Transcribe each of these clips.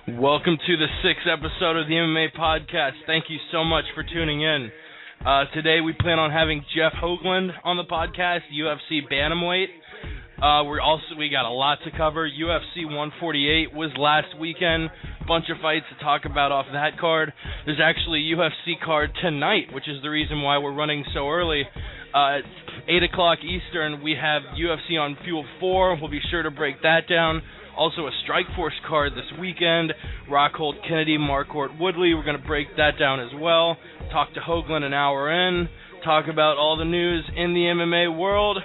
Welcome to the 6th episode of the MMA Podcast. Thank you so much for tuning in. Today we plan on having Jeff Hougland on the podcast, UFC Bantamweight. We got a lot to cover. UFC 148 was last weekend. Bunch of fights to talk about off that card. There's actually a UFC card tonight, which is the reason why we're running so early. At 8 o'clock Eastern, we have UFC on Fuel 4. We'll be sure to break that down. Also a Strikeforce card this weekend. Rockhold Kennedy, Marquardt Woodley. We're going to break that down as well. Talk to Hoagland an hour in. Talk about all the news in the MMA world.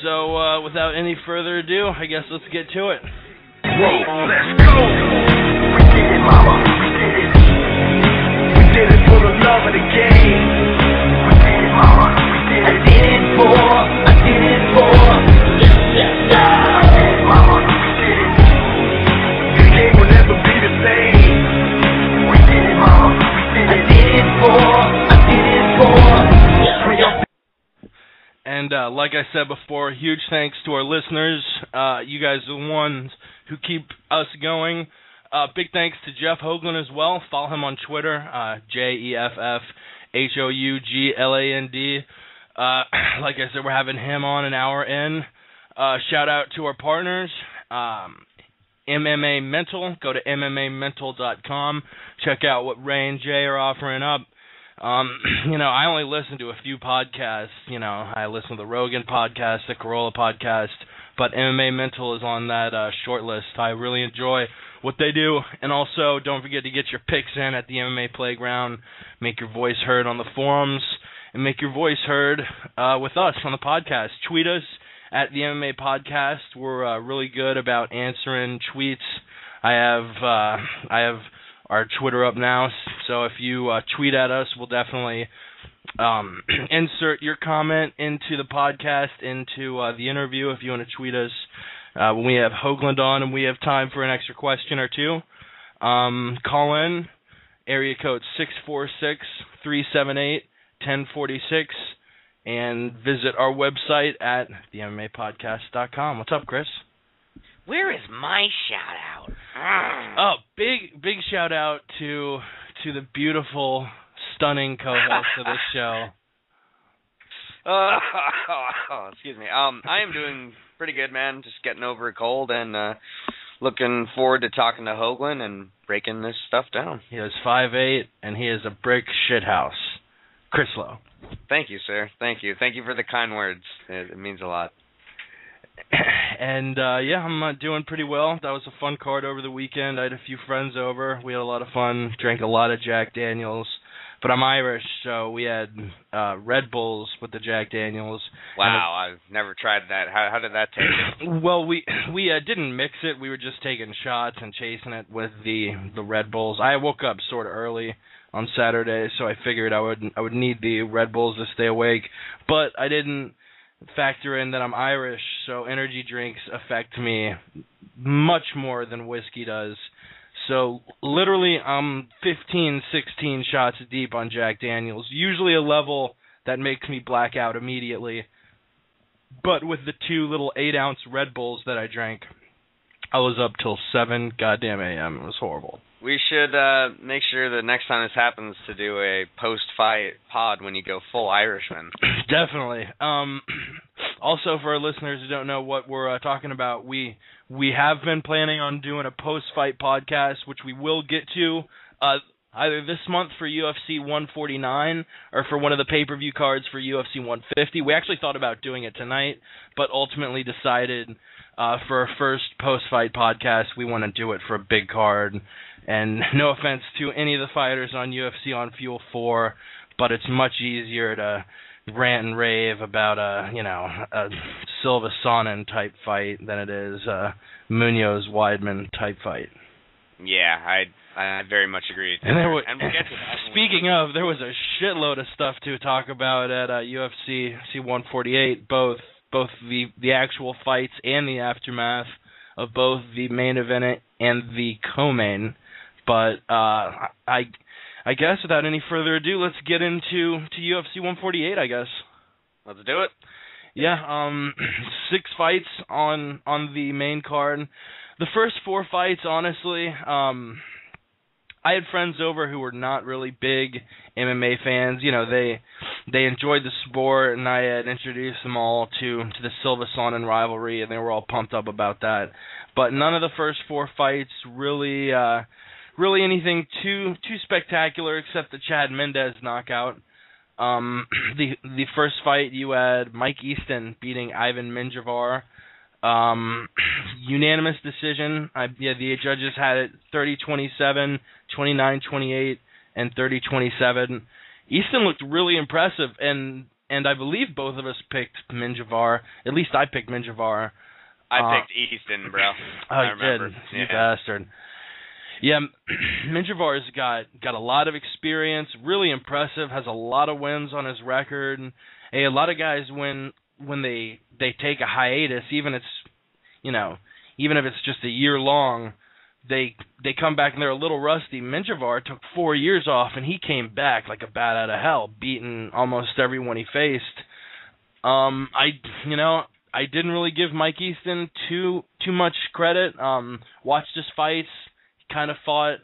So without any further ado, I guess let's get to it. Whoa, let's go! We did it, mama. We did it. We did it for the love of the game. We did it, mama. We did it. I did it for. I did it, mama. Will never be the same. We did it, mama. I did it for. And like I said before, huge thanks to our listeners. You guys are the ones who keep us going. Big thanks to Jeff Hougland as well. Follow him on Twitter, JeffHougland. Like I said, we're having him on an hour in. Shout out to our partners. MMA Mental. Go to MMAmental.com. Check out what Ray and Jay are offering up. I only listen to a few podcasts. I listen to the Rogan podcast, the Corolla podcast, but MMA Mental is on that short list. I really enjoy what they do. And also, don't forget to get your picks in at the MMA Playground. Make your voice heard on the forums, and make your voice heard with us on the podcast. Tweet us at the MMA Podcast. We're really good about answering tweets. I have our Twitter up now, so if you tweet at us, we'll definitely insert your comment into the podcast, into the interview if you want to tweet us. When we have Hoagland on and we have time for an extra question or two, call in, area code 646-378-1046. And visit our website at themmapodcast.com. What's up, Chris? Where is my shout-out? Oh, big shout-out to the beautiful, stunning co-host of this show. Excuse me. I am doing pretty good, man. Just getting over a cold and looking forward to talking to Hoagland and breaking this stuff down. He is 5'8", and he is a brick shithouse. Chris Lowe. Thank you, sir. Thank you. Thank you for the kind words. It means a lot. And, I'm doing pretty well. That was a fun card over the weekend. I had a few friends over. We had a lot of fun. Drank a lot of Jack Daniels. But I'm Irish, so we had Red Bulls with the Jack Daniels. Wow, I've never tried that. How did that taste? Well, we didn't mix it. We were just taking shots and chasing it with the Red Bulls. I woke up sort of early on Saturday, so I figured I would need the Red Bulls to stay awake. But I didn't factor in that I'm Irish, so energy drinks affect me much more than whiskey does. So literally I'm 15, 16 shots deep on Jack Daniels, usually a level that makes me black out immediately. But with the 2 little 8-ounce Red Bulls that I drank, I was up till 7 goddamn a.m. It was horrible. We should make sure that next time this happens to do a post-fight pod when you go full Irishman. Definitely. Also, for our listeners who don't know what we're talking about, we have been planning on doing a post-fight podcast, which we will get to either this month for UFC 149 or for one of the pay-per-view cards for UFC 150. We actually thought about doing it tonight, but ultimately decided for our first post-fight podcast, we want to do it for a big card. And no offense to any of the fighters on UFC on Fuel 4, but it's much easier to rant and rave about a Silva Sonnen type fight than it is a Munoz Weidman type fight. Yeah, I very much agree. And we'll get to that. Speaking of, there was a shitload of stuff to talk about at UFC 148, both the actual fights and the aftermath of both the main event and the co-main. But I guess without any further ado, let's get into UFC 148, I guess. Let's do it. Yeah, 6 fights on the main card. The first 4 fights, honestly, I had friends over who were not really big MMA fans. You know, they enjoyed the sport, and I had introduced them all to the Silva-Sonnen rivalry, and they were all pumped up about that. But none of the first 4 fights really anything too spectacular, except the Chad Mendes knockout. The first fight, you had Mike Easton beating Ivan Menjivar. Unanimous decision. The judges had it 30-27, 29-28, and 30-27. Easton looked really impressive, and I believe both of us picked Menjivar. At least I picked Menjivar. I picked Easton, bro. Oh, you did, you bastard. Yeah, Menjivar's got a lot of experience, really impressive, has a lot of wins on his record. And, a lot of guys when they take a hiatus, even if it's just a year long, they come back and they're a little rusty. Menjivar took 4 years off and he came back like a bat out of hell, beating almost everyone he faced. I didn't really give Mike Easton too much credit. Watched his fights, kind of fought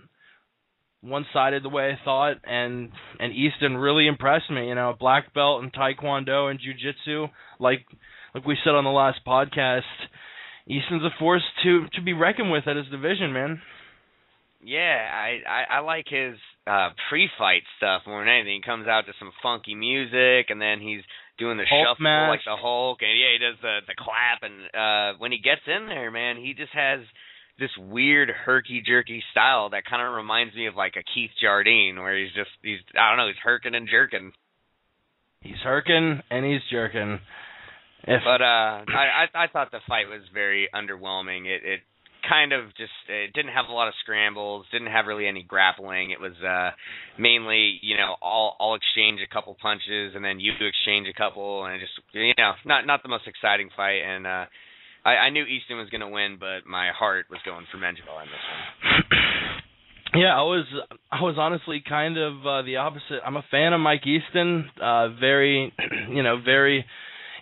one-sided the way I thought, and Easton really impressed me. Black belt in Taekwondo and Jiu-Jitsu, like we said on the last podcast, Easton's a force to be reckoned with at his division, man. Yeah, I like his pre-fight stuff more than anything. He comes out to some funky music, and then he's doing the Hulk shuffle match. like the Hulk, and he does the clap, and when he gets in there, man, he just has this weird herky-jerky style that kind of reminds me of like a Keith Jardine, where he's I don't know, he's herking and jerking. He's herking and he's jerking. But I thought the fight was very underwhelming. It kind of just it didn't have a lot of scrambles, didn't have really any grappling. It was mainly, I'll exchange a couple punches and then you exchange a couple, and it just, not the most exciting fight. And I knew Easton was going to win, but my heart was going for Menjivar in this one. Yeah, I was honestly kind of the opposite. I'm a fan of Mike Easton. Very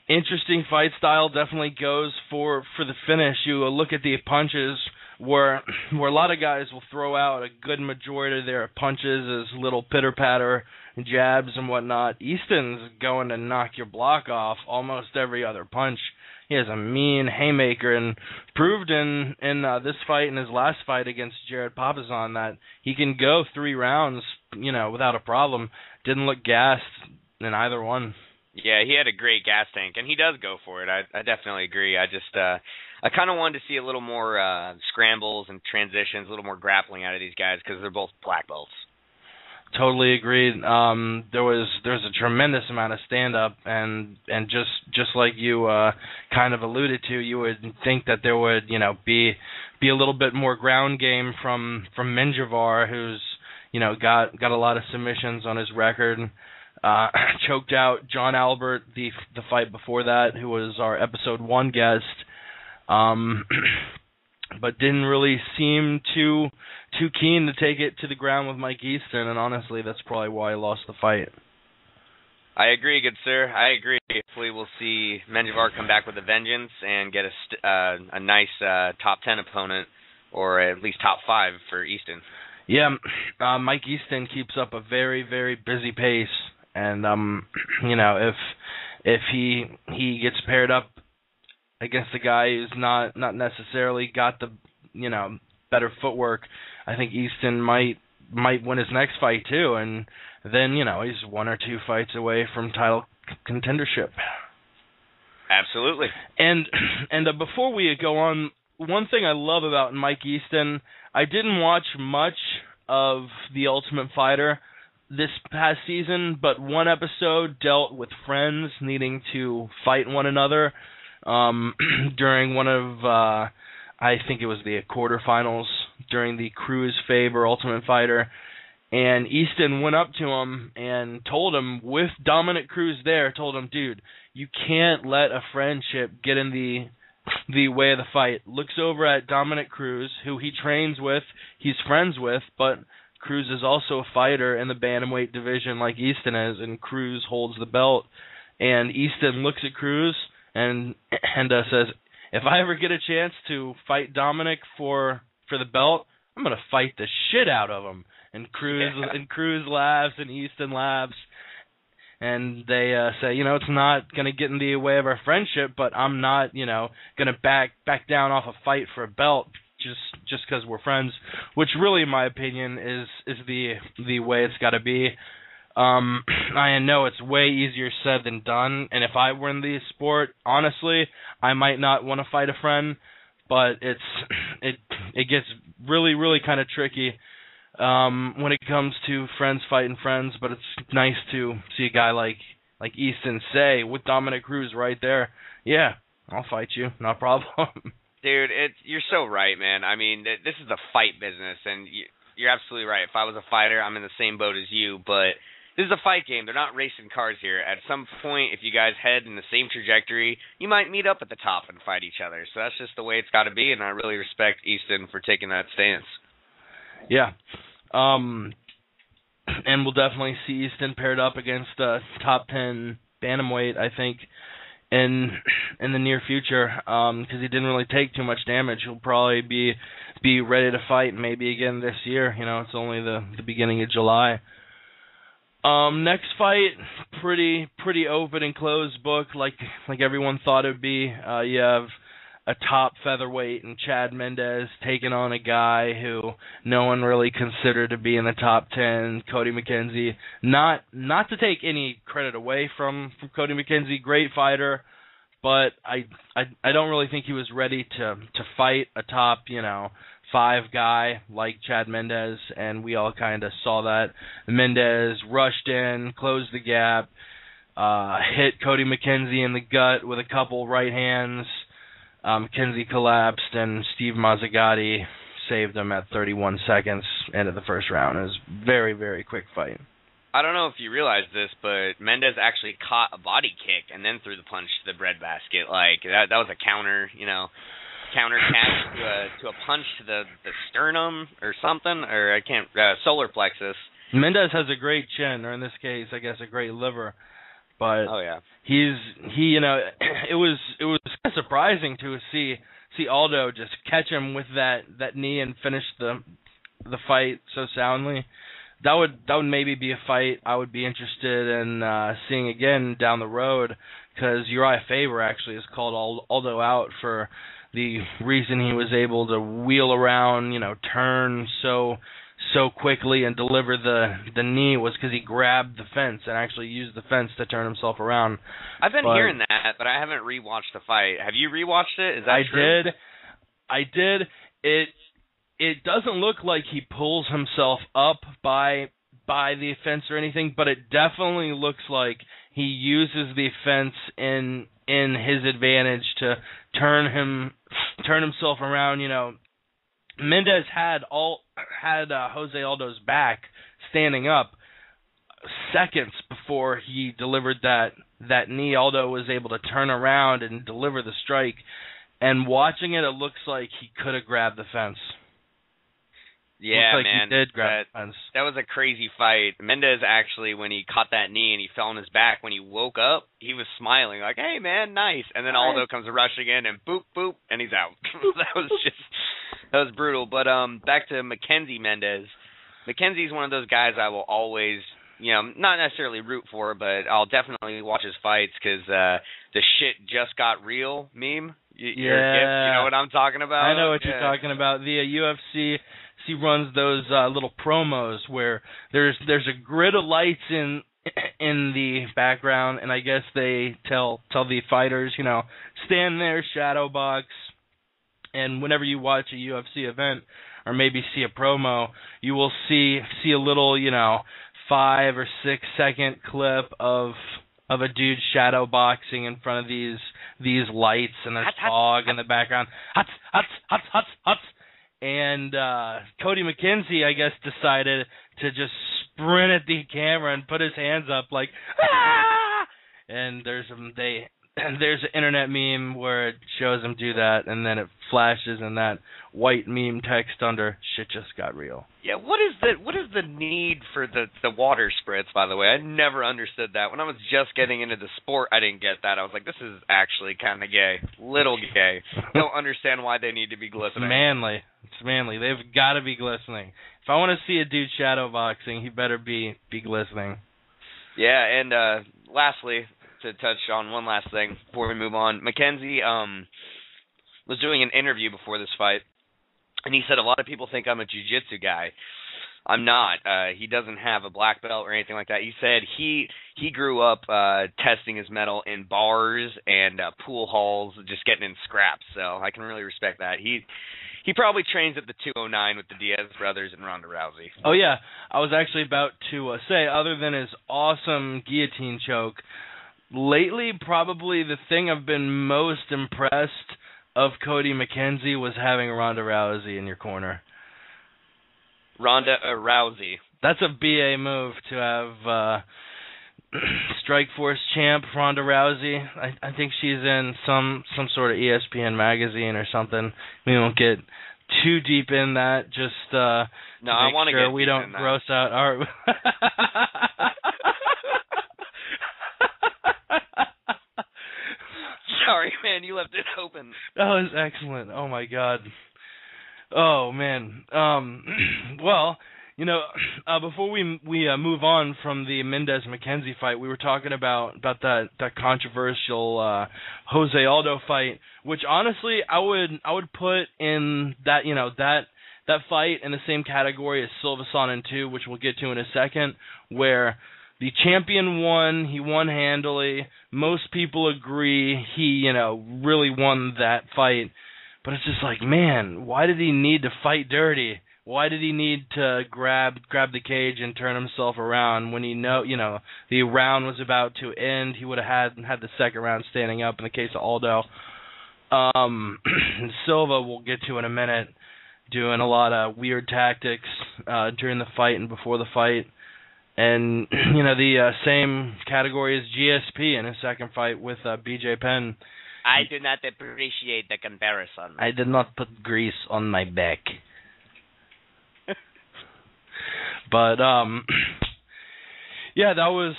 interesting fight style. Definitely goes for the finish. You look at the punches where a lot of guys will throw out a good majority of their punches as little pitter-patter jabs and whatnot. Easton's going to knock your block off almost every other punch. He has a mean haymaker, and proved in this fight and his last fight against Jared Papazan that he can go 3 rounds, without a problem. Didn't look gassed in either one. Yeah, he had a great gas tank, and he does go for it. I definitely agree. I just I kind of wanted to see a little more scrambles and transitions, a little more grappling out of these guys because they're both black belts. Totally agreed. There was a tremendous amount of stand-up, and just like you kind of alluded to, you would think that there would be a little bit more ground game from Menjivar, who's got a lot of submissions on his record. Choked out John Albert the fight before that, who was our episode 1 guest, but didn't really seem too keen to take it to the ground with Mike Easton, and honestly, that's probably why he lost the fight. I agree, good sir. I agree. Hopefully we'll see Menjivar come back with a vengeance and get a nice top 10 opponent, or at least top 5 for Easton. Yeah, Mike Easton keeps up a very, very busy pace, and if he gets paired up against a guy who's not necessarily got the better footwork, I think Easton might win his next fight too, and then he's 1 or 2 fights away from title contendership. Absolutely. And before we go on, one thing I love about Mike Easton, I didn't watch much of The Ultimate Fighter this past season, but one episode dealt with friends needing to fight one another during one of I think it was the quarterfinals during the Cruz Faber Ultimate Fighter, and Easton went up to him and told him, with Dominic Cruz there, told him, dude, you can't let a friendship get in the way of the fight. Looks over at Dominic Cruz, who he trains with, he's friends with, but Cruz is also a fighter in the bantamweight division like Easton is, and Cruz holds the belt. And Easton looks at Cruz and says, if I ever get a chance to fight Dominic for the belt, I'm going to fight the shit out of him. And Cruz laughs and Easton laughs. And they say, it's not going to get in the way of our friendship, but I'm not, going to back down off a fight for a belt just because we're friends, which really, in my opinion, is the way it's got to be. I know it's way easier said than done, and if I were in the sport, honestly, I might not want to fight a friend, but it gets really, really kind of tricky when it comes to friends fighting friends. But it's nice to see a guy like Easton say, with Dominic Cruz right there, yeah, I'll fight you, no problem. Dude, you're so right, man. I mean, this is the fight business, and you're absolutely right. If I was a fighter, I'm in the same boat as you, but this is a fight game. They're not racing cars here. At some point, if you guys head in the same trajectory, you might meet up at the top and fight each other. So that's just the way it's got to be, and I really respect Easton for taking that stance. Yeah. And we'll definitely see Easton paired up against top 10 bantamweight, I think, in the near future, because he didn't really take too much damage. He'll probably be ready to fight maybe again this year. It's only the beginning of July. Next fight, pretty open and closed book, like everyone thought it would be. You have a top featherweight and Chad Mendes taking on a guy who no one really considered to be in the top 10, Cody McKenzie. Not to take any credit away from Cody McKenzie, great fighter, but I don't really think he was ready to fight a top, 5 guy like Chad Mendes, and we all kind of saw that. Mendes rushed in, closed the gap, hit Cody McKenzie in the gut with a couple right hands. McKenzie collapsed, and Steve Mazzagatti saved him at 31 seconds, end of the first round. It was a very, very quick fight. I don't know if you realize this, but Mendes actually caught a body kick and then threw the punch to the breadbasket. Like, that was a counter, counter catch to a punch to the sternum or something, or solar plexus. Mendes has a great chin, or in this case, I guess, a great liver. But oh yeah, it was kind of surprising to see Aldo just catch him with that knee and finish the fight so soundly. That would maybe be a fight I would be interested in seeing again down the road, because Uriah Faber actually has called Aldo out for the reason he was able to wheel around, turn so quickly and deliver the knee was because he grabbed the fence and actually used the fence to turn himself around. I've been hearing that, but I haven't rewatched the fight. Have you rewatched it? Is that true? I did. It doesn't look like he pulls himself up by the fence or anything, but it definitely looks like he uses the fence in his advantage to turn himself around. Mendes had Jose Aldo's back standing up seconds before he delivered that knee. Aldo was able to turn around and deliver the strike, and watching it looks like he could have grabbed the fence. Yeah, looks like man, he did grab the fence. That was a crazy fight. Mendes actually, when he caught that knee and he fell on his back, when he woke up, he was smiling like, "Hey, man, nice." And then Aldo comes rushing in and boop, boop, and he's out. That was brutal. But back to Mackenzie Mendes. Mackenzie's one of those guys I will always, not necessarily root for, but I'll definitely watch his fights because the shit just got real meme. You know what I'm talking about? I know what you're talking about. The UFC runs those little promos where there's a grid of lights in the background, and I guess they tell the fighters, stand there, shadow box. And whenever you watch a UFC event or maybe see a promo, you will see a little, 5 or 6 second clip of a dude shadow boxing in front of these lights, and there's fog in the background. Huts. And Cody McKenzie, I guess, decided to just sprint at the camera and put his hands up like, ah! And there's an internet meme where it shows him do that, and then it flashes in that white meme text under, shit just got real. Yeah, what is the need for the water spritz, by the way? I never understood that. When I was just getting into the sport, I didn't get that. I was like, this is actually kind of gay. Little gay. Don't understand why they need to be glistening. It's manly. They've got to be glistening. If I want to see a dude shadow boxing, he better be glistening. Yeah, and lastly, to touch on one last thing before we move on, McKenzie was doing an interview before this fight, and he said a lot of people think I'm a jiu-jitsu guy. I'm not. He doesn't have a black belt or anything like that. He said he grew up testing his mettle in bars and pool halls, just getting in scraps. So I can really respect that. He probably trains at the 209 with the Diaz brothers and Ronda Rousey. Oh yeah, I was actually about to say, other than his awesome guillotine choke, lately probably the thing I've been most impressed of Cody McKenzie was having Ronda Rousey in your corner. Ronda Rousey. That's a BA move to have Strikeforce champ Ronda Rousey. I think she's in some sort of ESPN magazine or something. We won't get too deep in that. Just to make sure we don't gross out our. Sorry, man, you left it open. That was excellent. Oh my God. Oh man. Well, you know, before we move on from the Mendez-McKenzie fight, we were talking about that controversial Jose Aldo fight, which honestly I would put in that, you know, that fight in the same category as Silvason 2, which we'll get to in a second, where the champion won. He won handily. Most people agree he, you know, really won that fight. But it's just like, man, why did he need to fight dirty? Why did he need to grab the cage and turn himself around when the round was about to end? He would have had the second round standing up in the case of Aldo. Silva, we'll get to in a minute, doing a lot of weird tactics during the fight and before the fight. And, you know, the same category as GSP in his second fight with BJ Penn. I do not appreciate the comparison. I did not put grease on my back. But yeah, that was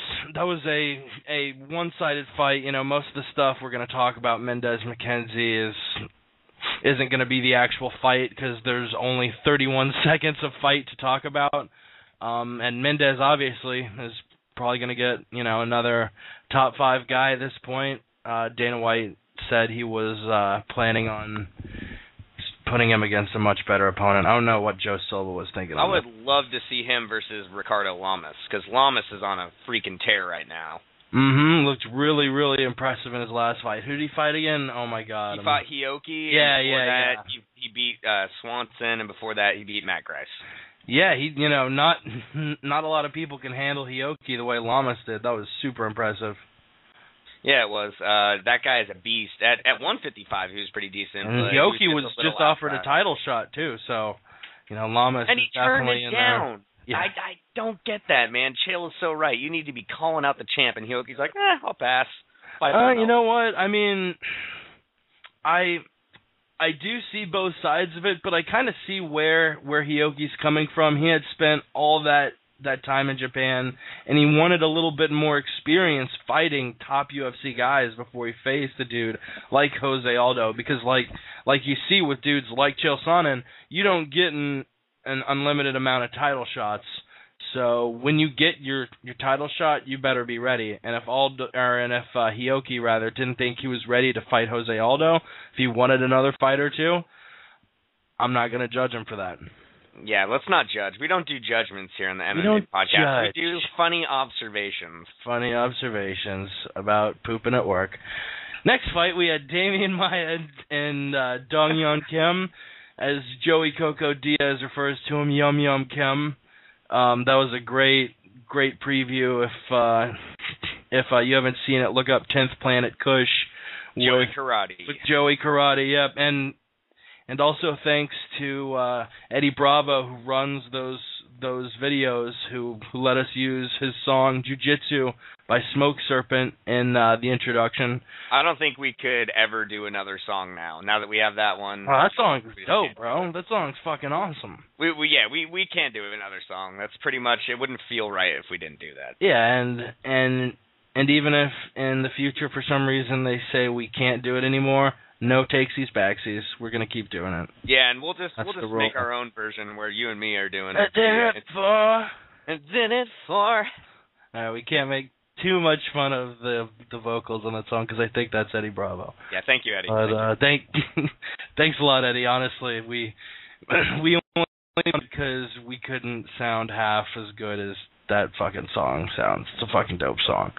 a one-sided fight. You know, most of the stuff we're going to talk about Mendez-McKenzie isn't going to be the actual fight because there's only 31 seconds of fight to talk about. And Mendez obviously is probably going to get, you know, another top 5 guy at this point. Dana White said he was planning on putting him against a much better opponent. I don't know what Joe Silva was thinking. I would love to see him versus Ricardo Lamas, because Lamas is on a freaking tear right now. Mm-hmm. Looked really, really impressive in his last fight. Who did he fight again? Oh, my God. He fought Hioki. Yeah. He beat Swanson, and before that he beat Matt Grice. Yeah, not a lot of people can handle Hioki the way Lamas did. That was super impressive. Yeah, it was. That guy is a beast. At 155, he was pretty decent. And Hioki was just offered a title shot too, so you know Lamas and he is definitely turned it in down. there. Yeah. I don't get that, man. Chael is so right. You need to be calling out the champ, and Hioki's like, I'll pass. You know what? I mean, I do see both sides of it, but I kind of see where Hioki's coming from. He had spent all that time in Japan, and he wanted a little bit more experience fighting top UFC guys before he faced a dude like Jose Aldo, because like you see with dudes like Chael Sonnen, you don't get an unlimited amount of title shots. So when you get your title shot, you better be ready. And if Hioki rather didn't think he was ready to fight Jose Aldo, if he wanted another fight or two, I'm not going to judge him for that. Yeah, let's not judge. We don't do judgments here on the MMA podcast. We do funny observations. Funny observations about pooping at work. Next fight, we had Damian Maia and Dong Yeon Kim, as Joey Coco Diaz refers to him, Yum Yum Kim. That was a great preview. If you haven't seen it, look up 10th Planet Kush. Joey Karate. With Joey Karate, yep. And And also thanks to Eddie Bravo, who runs those videos, who let us use his song Jiu-Jitsu by Smoke Serpent in the introduction. I don't think we could ever do another song now that we have that one. Oh, that song's dope, bro. That song's fucking awesome. We can't do another song. That's pretty much, it wouldn't feel right if we didn't do that. Yeah, and even if in the future for some reason they say we can't do it anymore, no takesies, backsies. We're gonna keep doing it. Yeah, and we'll just make our own version where you and me are doing it. I did it for. We can't make too much fun of the vocals on that song because I think that's Eddie Bravo. Yeah, thank you, Eddie. But thanks a lot, Eddie. Honestly, we only because we couldn't sound half as good as that fucking song sounds. It's a fucking dope song.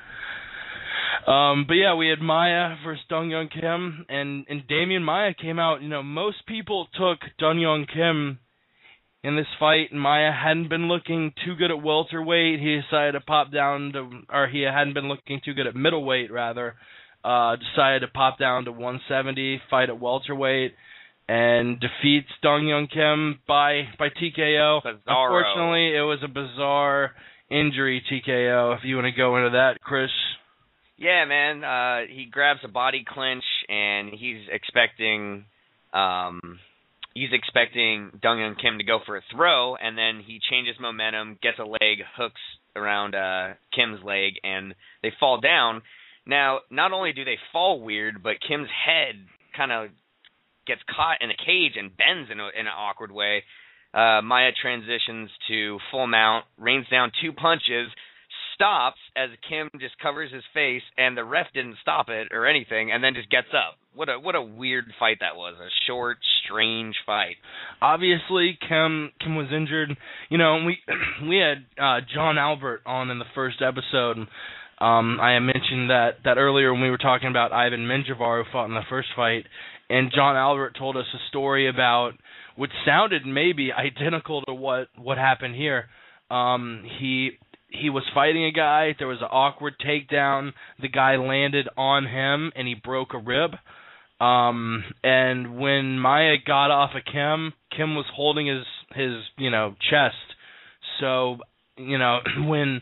But yeah, we had Maya versus Dong Young Kim, and Damian Maya came out. You know, most people took Dong Young Kim in this fight, and Maya hadn't been looking too good at welterweight. He decided to pop down to, or he hadn't been looking too good at middleweight, rather. Decided to pop down to 170, fight at welterweight, and defeats Dong Young Kim by TKO. Bizarro. Unfortunately, it was a bizarre injury TKO. If you want to go into that, Chris. Yeah, man. He grabs a body clinch, and he's expecting Dong Young Kim to go for a throw, and then he changes momentum, gets a leg, hooks around Kim's leg, and they fall down. Now, not only do they fall weird, but Kim's head kind of gets caught in a cage and bends in an awkward way. Maya transitions to full mount, rains down 2 punches, stops as Kim just covers his face, and the ref didn't stop it or anything, and then just gets up. What a weird fight that was. A short, strange fight. Obviously, Kim was injured. You know, we had John Albert on in the first episode. I had mentioned that earlier when we were talking about Ivan Menjivar, who fought in the first fight, and John Albert told us a story about what sounded maybe identical to what happened here. He was fighting a guy. There was an awkward takedown. The guy landed on him, and he broke a rib. And when Maya got off of Kim was holding his chest. So, when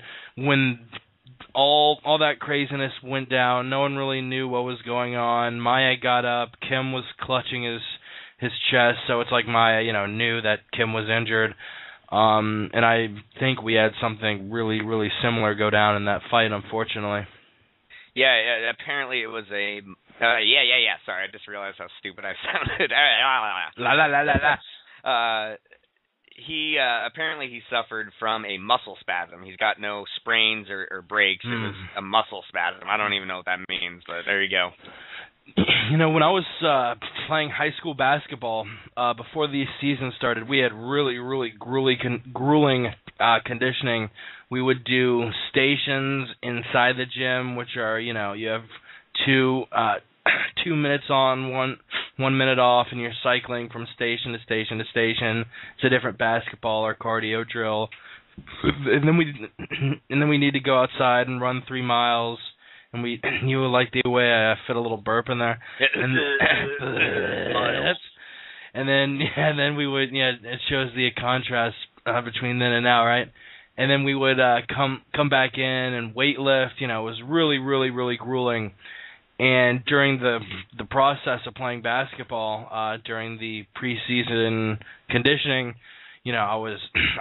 all that craziness went down, no one really knew what was going on. Maya got up. Kim was clutching his chest. So it's like Maya, knew that Kim was injured. And I think we had something really, really similar go down in that fight, unfortunately. Yeah, apparently it was a... Sorry, I just realized how stupid I sounded. Apparently he suffered from a muscle spasm. He's got no sprains or breaks. It was a muscle spasm. I don't even know what that means, but there you go. When I was playing high school basketball, before the season started, we had really, really grueling conditioning. We would do stations inside the gym, which are, you have 2 minutes on, 1 minute off, and you're cycling from station to station to station. It's a different basketball or cardio drill. And then we need to go outside and run 3 miles. And you would like the way I fit a little burp in there. And then we would, it shows the contrast between then and now, right? And then we would come back in and weight lift. It was really, really, really grueling. And during the process of playing basketball, during the preseason conditioning, I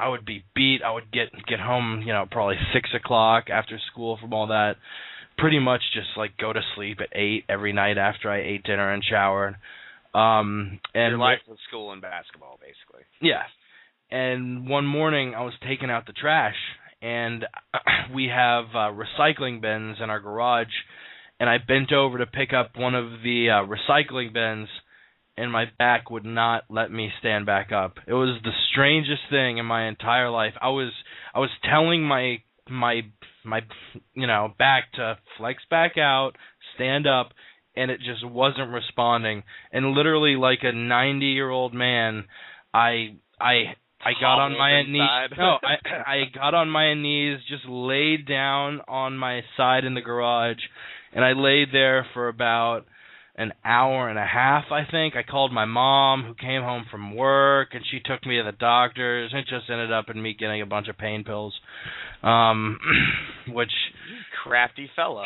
would be beat. I would get home, probably 6 o'clock after school from all that. Pretty much just like go to sleep at 8 every night after I ate dinner and showered. And your life was school and basketball, basically. Yeah. And one morning I was taking out the trash, and we have recycling bins in our garage, and I bent over to pick up one of the recycling bins, and my back would not let me stand back up. It was the strangest thing in my entire life. I was telling my back to flex back out, stand up, and it just wasn't responding. And literally like a 90-year-old man, I got on my knees. No, I got on my knees, just laid down on my side in the garage, and I laid there for about an hour and a half, I think. I called my mom, who came home from work, and she took me to the doctors. It just ended up in me getting a bunch of pain pills, which... Crafty fella.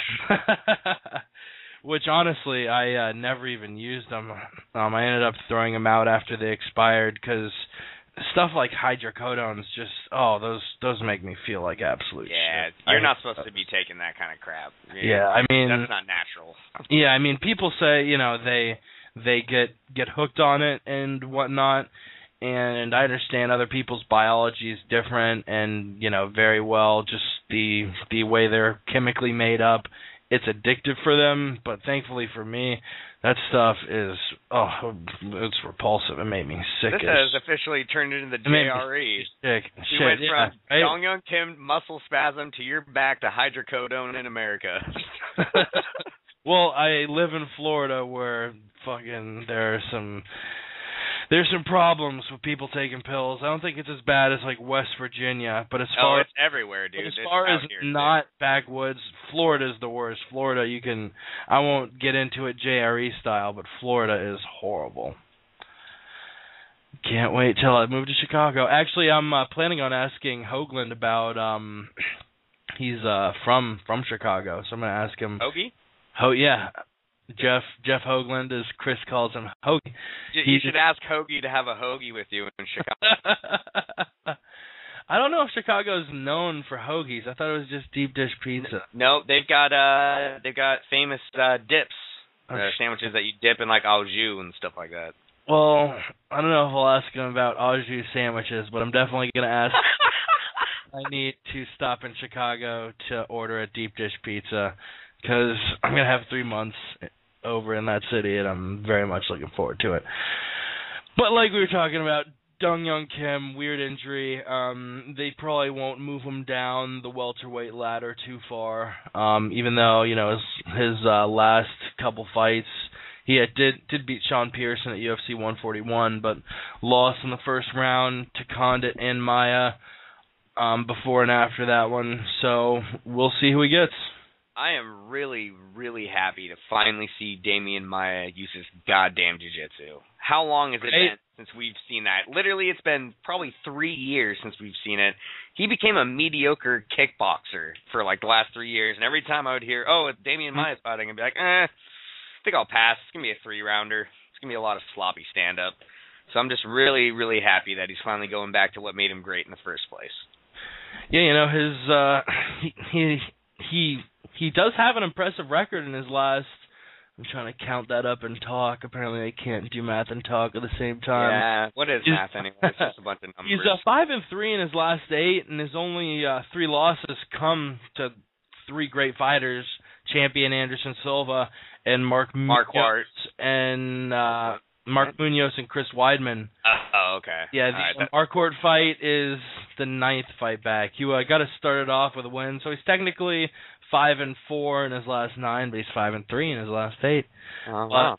Which, honestly, I never even used them. I ended up throwing them out after they expired, because stuff like hydrocodone's just, those make me feel like absolute shit. You're not supposed to be taking that kind of crap. Yeah, I mean... That's not natural. Yeah, I mean, people say, they get hooked on it and whatnot, and I understand other people's biology is different, and, very well, just the way they're chemically made up, it's addictive for them, but thankfully for me, that stuff is, it's repulsive. It made me sick. This has officially turned into the JRE. You went from Dong Young Kim muscle spasm to your back to hydrocodone in America. Well, I live in Florida where fucking there's some problems with people taking pills. I don't think it's as bad as like West Virginia, but as far it's everywhere, dude. As far as not backwoods, Florida's the worst. Florida, I won't get into it JRE style, but Florida is horrible. Can't wait till I move to Chicago. Actually, I'm planning on asking Hoagland about he's from Chicago, so I'm gonna ask him. Hoagie? Oh yeah. Jeff Hougland, as Chris calls him, Hoagie. You should ask Hoagie to have a hoagie with you in Chicago. I don't know if Chicago's known for hoagies. I thought it was just deep dish pizza. No, they've got famous dips, sandwiches that you dip in like au jus and stuff like that. Well, I don't know if I'll ask him about au jus sandwiches, but I'm definitely gonna ask. I need to stop in Chicago to order a deep dish pizza, because I'm going to have 3 months over in that city, and I'm very much looking forward to it. But like we were talking about, Dong Young Kim, weird injury. They probably won't move him down the welterweight ladder too far, even though, his last couple fights, he did beat Sean Pearson at UFC 141, but lost in the first round to Condit and Maya before and after that one. So we'll see who he gets. I am really, really happy to finally see Damian Maia use his goddamn jiu-jitsu. How long has it been since we've seen that? Literally, it's been probably 3 years since we've seen it. He became a mediocre kickboxer for like the last 3 years, and every time I would hear, it's Damian Maia's fighting, I'd be like, I think I'll pass. It's going to be a 3-rounder. It's going to be a lot of sloppy stand-up. So I'm just really, really happy that he's finally going back to what made him great in the first place. Yeah, he does have an impressive record in his last... I'm trying to count that up and talk. Apparently I can't do math and talk at the same time. Yeah, what is math anyway? It's just a bunch of numbers. He's 5-3 in his last 8, and his only 3 losses come to 3 great fighters, champion Anderson Silva and Mark Munoz and Mark Munoz and Chris Weidman. Oh, okay. Yeah, the Marquardt fight is the 9th fight back. You got to start it off with a win, so he's technically 5-4 in his last 9, but he's 5-3 in his last 8. Oh, wow.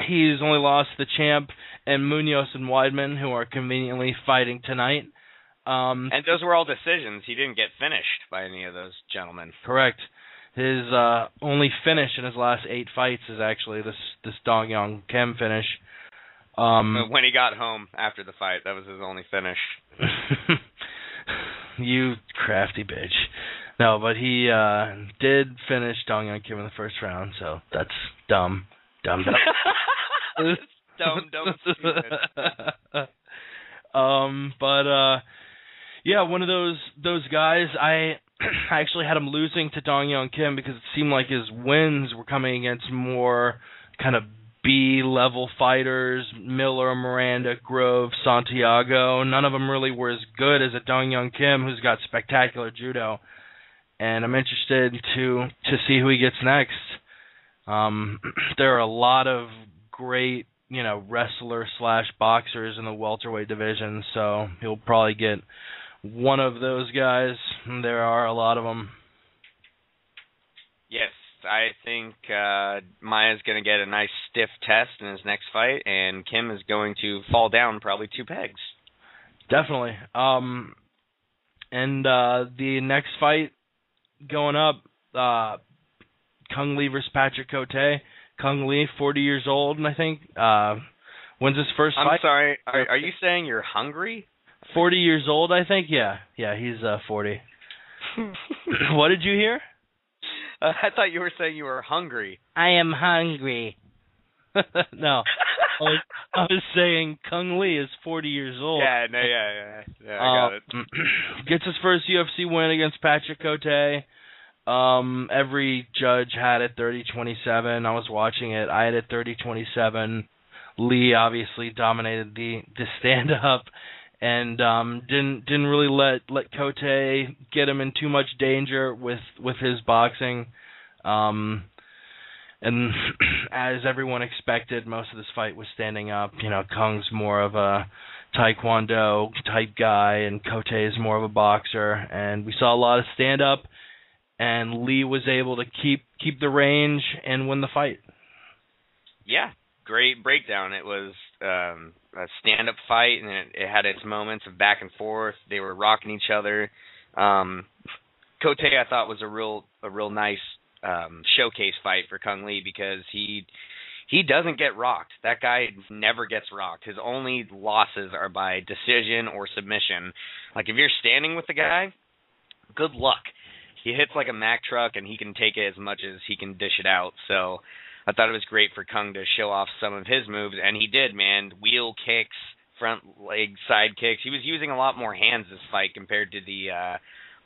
He's only lost the champ and Munoz and Weidman, who are conveniently fighting tonight. And those were all decisions. He didn't get finished by any of those gentlemen. Correct. His only finish in his last 8 fights is actually this Dong Young Kim finish. When he got home after the fight, that was his only finish. You crafty bitch. No, but he did finish Dong Young Kim in the first round, so that's dumb. Dumb. dumb, stupid. Yeah, one of those guys, I actually had him losing to Dong Young Kim because it seemed like his wins were coming against more kind of B-level fighters, Miller, Miranda, Grove, Santiago. None of them really were as good as a Dong Young Kim, who's got spectacular judo. And I'm interested to see who he gets next. There are a lot of great, wrestler/boxers in the welterweight division, so he'll probably get one of those guys. There are a lot of them. Yes, I think Maia's going to get a nice stiff test in his next fight, and Kim is going to fall down probably 2 pegs. Definitely. And the next fight going up, Kung Lee versus Patrick Cote. Kung Lee, 40 years old, and I think wins his first fight. I'm sorry. Are you saying you're hungry? 40 years old, I think. Yeah, he's 40. What did you hear? I thought you were saying you were hungry. I am hungry. No, I was saying Kung Lee is 40 years old. Yeah, I got it. Gets his first UFC win against Patrick Cote. Every judge had it 30-27. I was watching it. I had it 30-27. Lee obviously dominated the stand-up and didn't really let Cote get him in too much danger with his boxing. And as everyone expected, most of this fight was standing up. You know, Kung's more of a Taekwondo type guy, and Cote is more of a boxer. And we saw a lot of stand up, and Lee was able to keep the range and win the fight. Yeah, great breakdown. It was a stand up fight, and it had its moments of back and forth. They were rocking each other. Cote, I thought, was a real nice showcase fight for Kung Lee because he doesn't get rocked. That guy never gets rocked. His only losses are by decision or submission. Like, if you're standing with the guy, good luck. He hits like a Mack truck, and he can take it as much as he can dish it out. So I thought it was great for Kung to show off some of his moves, and he did, man. Wheel kicks, front leg side kicks. He was using a lot more hands this fight compared to the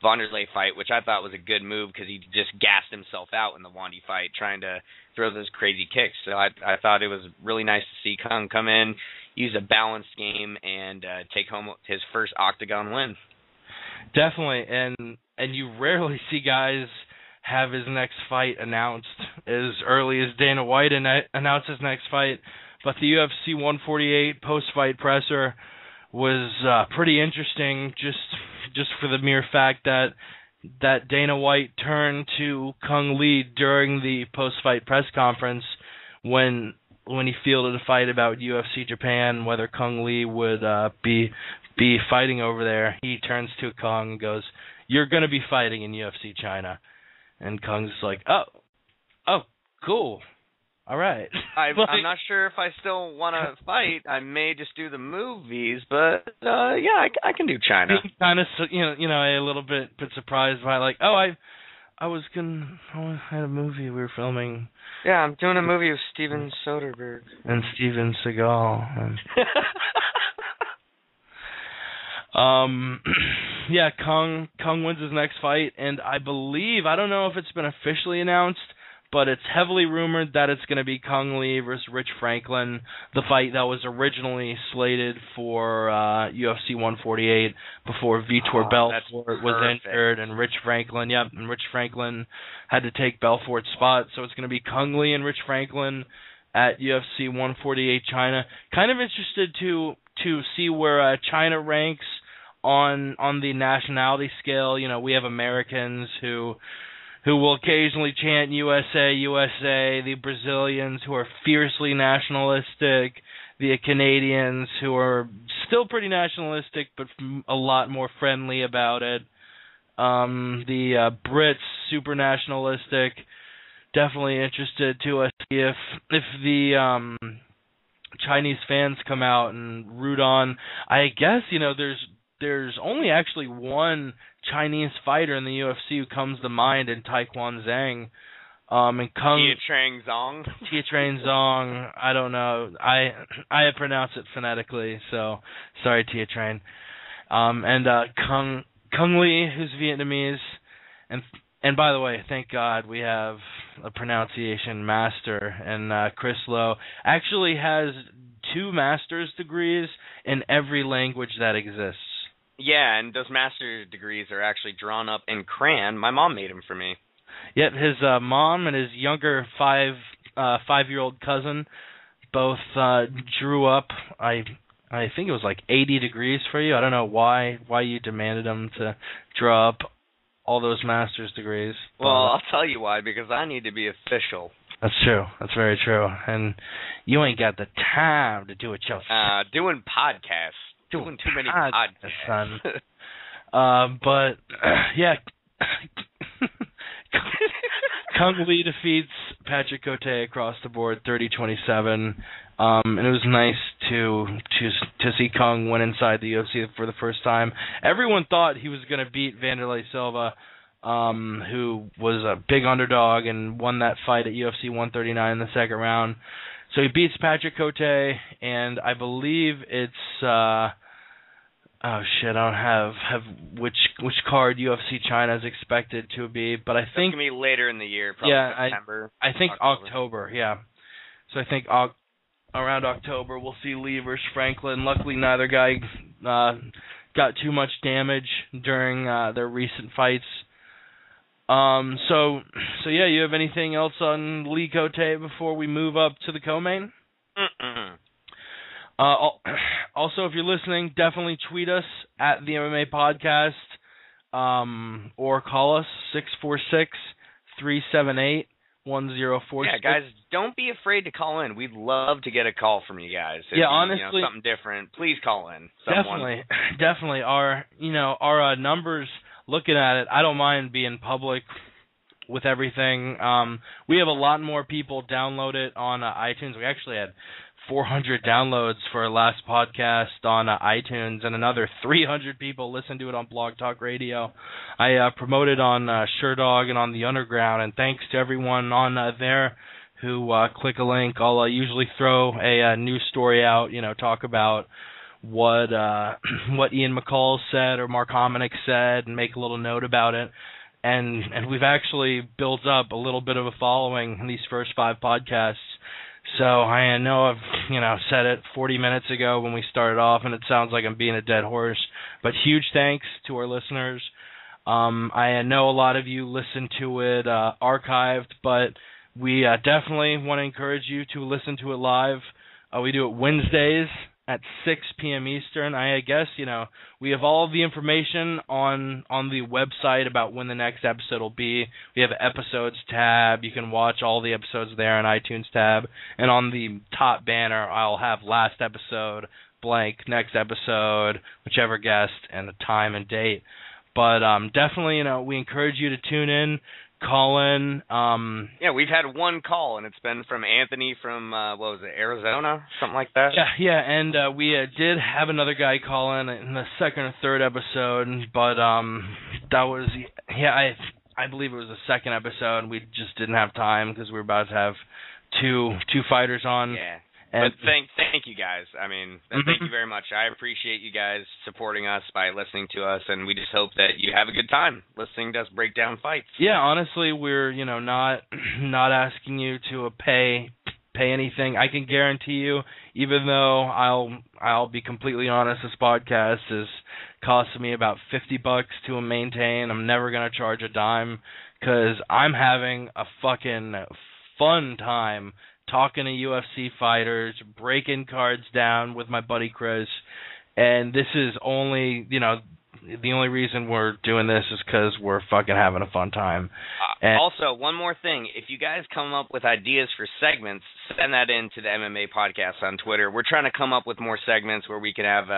Wanderlei fight, which I thought was a good move because he just gassed himself out in the Wandy fight trying to throw those crazy kicks. So I thought it was really nice to see Kung come in, use a balanced game, and take home his first octagon win. Definitely, and you rarely see guys have his next fight announced as early as Dana White announced his next fight, but the UFC 148 post-fight presser was pretty interesting just for the mere fact that Dana White turned to Kung Lee during the post-fight press conference when he fielded a fight about UFC Japan, whether Kung Lee would be fighting over there. He turns to Kung and goes, "You're going to be fighting in UFC China." And Kung's like, oh, cool. All right. I'm not sure if I still want to fight. I may just do the movies, but yeah, I can do China. Kind of, a little bit surprised by like, I had a movie we were filming. Yeah, I'm doing a movie with Steven Soderbergh and Steven Seagal. Yeah, Kung wins his next fight, and I don't know if it's been officially announced, but it's heavily rumored that it's going to be Kung Lee versus Rich Franklin, the fight that was originally slated for UFC 148 before Vitor Belfort was injured, and Rich Franklin had to take Belfort's spot, so it's going to be Kung Lee and Rich Franklin at UFC 148 China. Kind of interested to see where China ranks on the nationality scale. You know, we have Americans who will occasionally chant USA, USA, the Brazilians who are fiercely nationalistic, the Canadians who are still pretty nationalistic but a lot more friendly about it, the Brits, super nationalistic. Definitely interested to see if the Chinese fans come out and root on. I guess, there's only actually one Chinese fighter in the UFC who comes to mind in Taekwon Zhang. And Kung Tia Train Zong. I don't know. I pronounce it phonetically, so sorry, Tia Train. And Kung Lee, who's Vietnamese, and by the way, thank God we have a pronunciation master, and Chris Lowe actually has 2 master's degrees in every language that exists. Yeah, and those master's degrees are actually drawn up in crayon. My mom made them for me. Yep, his mom and his younger 5-year-old cousin both drew up, I think it was like 80 degrees for you. I don't know why you demanded them to draw up all those master's degrees. Well, I'll tell you why, because I need to be official. That's true. That's very true. And you ain't got the time to do it yourself. Doing podcasts. Doing too many podcasts. Son. But, yeah. Kung Lee defeats Patrick Cote across the board, 30-27. And it was nice to see Kung win inside the UFC for the first time. Everyone thought he was going to beat Vanderlei Silva, who was a big underdog and won that fight at UFC 139 in the second round. So he beats Patrick Cote, and I believe it's I don't have which card UFC China is expected to be, but I think it's gonna be later in the year, probably September. I think October, yeah. So I think around October we'll see Lee versus Franklin. Luckily, neither guy got too much damage during their recent fights. So yeah, you have anything else on Lee Cote before we move up to the co-main? Also, if you're listening, definitely tweet us at the MMA Podcast, or call us 646-378-1046. Yeah, guys, don't be afraid to call in. We'd love to get a call from you guys. Honestly, something different. Please call in. Definitely. Our numbers. Looking at it, I don't mind being public with everything. We have a lot more people download it on iTunes. We actually had 400 downloads for our last podcast on iTunes, and another 300 people listen to it on Blog Talk Radio. I promote it on SureDog and on the Underground, and thanks to everyone on there who click a link. I'll usually throw a news story out, talk about what Ian McCall said or Mark Hominick said, and make a little note about it. And we've actually built up a little bit of a following in these first 5 podcasts. So I know I've said it 40 minutes ago when we started off, and it sounds like I'm being a dead horse. But huge thanks to our listeners. I know a lot of you listen to it archived, but we definitely want to encourage you to listen to it live. We do it Wednesdays at 6 p.m. Eastern. I guess, we have all the information on the website about when the next episode will be. We have an episodes tab. You can watch all the episodes there on iTunes tab. And on the top banner, I'll have last episode, blank, next episode, whichever guest, and the time and date. But definitely, we encourage you to tune in. Call in. Yeah, we've had one call, and it's been from Anthony from, Arizona? Something like that? Yeah, and we did have another guy call in the second or third episode, but that was, I believe it was the second episode, and we just didn't have time because we were about to have two fighters on. Yeah. But thank you guys. I mean, thank you very much. I appreciate you guys supporting us by listening to us, and we just hope that you have a good time listening to us break down fights. Yeah, honestly, we're not asking you to pay anything. I can guarantee you, even though I'll be completely honest, this podcast is costing me about $50 to maintain. I'm never gonna charge a dime because I'm having a fucking fun time talking to UFC fighters, breaking cards down with my buddy Chris, and this is only, the only reason we're doing this is because we're fucking having a fun time. Also, one more thing. If you guys come up with ideas for segments, send that in to the MMA Podcast on Twitter. We're trying to come up with more segments where we can have,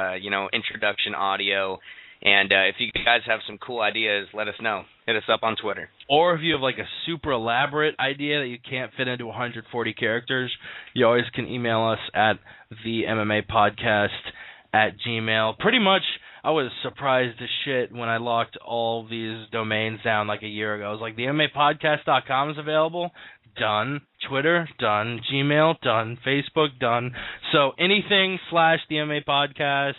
introduction audio. And if you guys have some cool ideas, let us know. Hit us up on Twitter. Or if you have like a super elaborate idea that you can't fit into 140 characters, you always can email us at themmapodcast@gmail.com. Pretty much, I was surprised as shit when I locked all these domains down like a year ago. I was like, the MMApodcast.com is available. Done. Twitter, done. Gmail, done. Facebook, done. So anything / the MMA Podcast,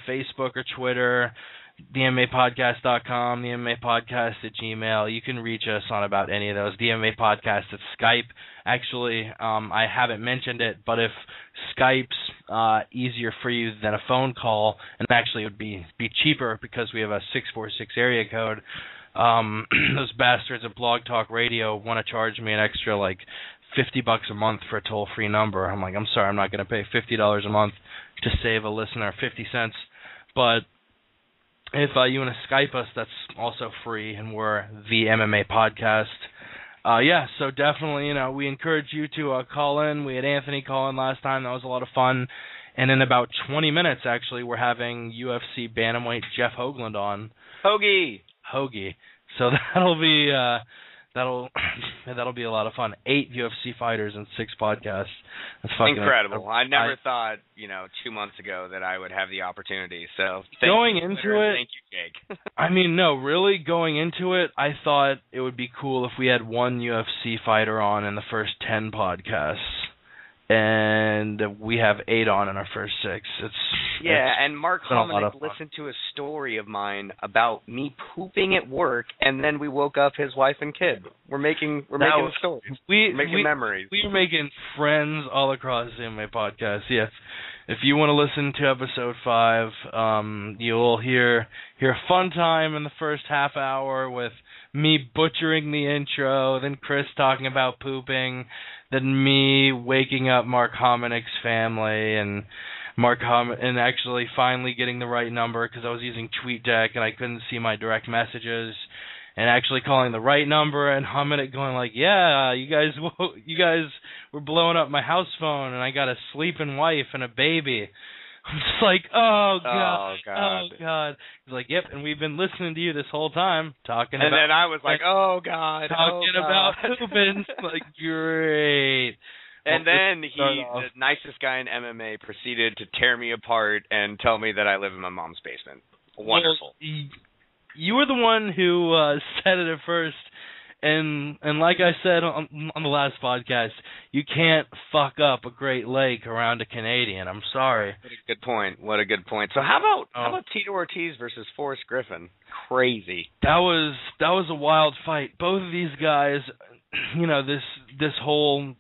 Facebook or Twitter, the MMApodcast.com, the MMA Podcast @gmail. You can reach us on about any of those. The MMA Podcast at Skype. Actually, I haven't mentioned it, but if Skype's easier for you than a phone call, and actually it would be cheaper because we have a 646 area code, those bastards at Blog Talk Radio want to charge me an extra like $50 a month for a toll-free number. I'm like, I'm sorry, I'm not going to pay $50 a month to save a listener 50 cents. But if you want to Skype us, that's also free, and we're the MMA Podcast. So definitely, we encourage you to call in. We had Anthony call in last time. That was a lot of fun. And in about 20 minutes, actually, we're having UFC bantamweight Jeff Hougland on. Hoagie. So that'll be That'll be a lot of fun. 8 UFC fighters and 6 podcasts. That's fucking incredible. I never thought, 2 months ago that I would have the opportunity. So thank you, Jake. I mean, no, really, going into it, I thought it would be cool if we had one UFC fighter on in the first 10 podcasts. And we have 8 on in our first 6. And Mark Hominick listened to a story of mine about me pooping at work, and then we woke up his wife and kid. We're making stories. We're making memories. We're making friends all across the MMA Podcast. Yeah. If you want to listen to episode 5, you'll hear a fun time in the first half hour with me butchering the intro, then Chris talking about pooping, then me waking up Mark Hominick's family, and and actually finally getting the right number because I was using TweetDeck and I couldn't see my direct messages, and actually calling the right number, and Hominick going like, "Yeah, you guys were blowing up my house phone, and I got a sleeping wife and a baby." I'm just like, oh God. He's like, yep, and we've been listening to you this whole time talking about. And then I was like, oh God. Talking about pooping. Like, great. And then the nicest guy in MMA, proceeded to tear me apart and tell me that I live in my mom's basement. Wonderful. Well, you were the one who said it at first. And like I said on the last podcast, you can't fuck up a Great Lake around a Canadian. I'm sorry. What a good point. So how about Tito Ortiz versus Forrest Griffin? Crazy. That was a wild fight. Both of these guys, this whole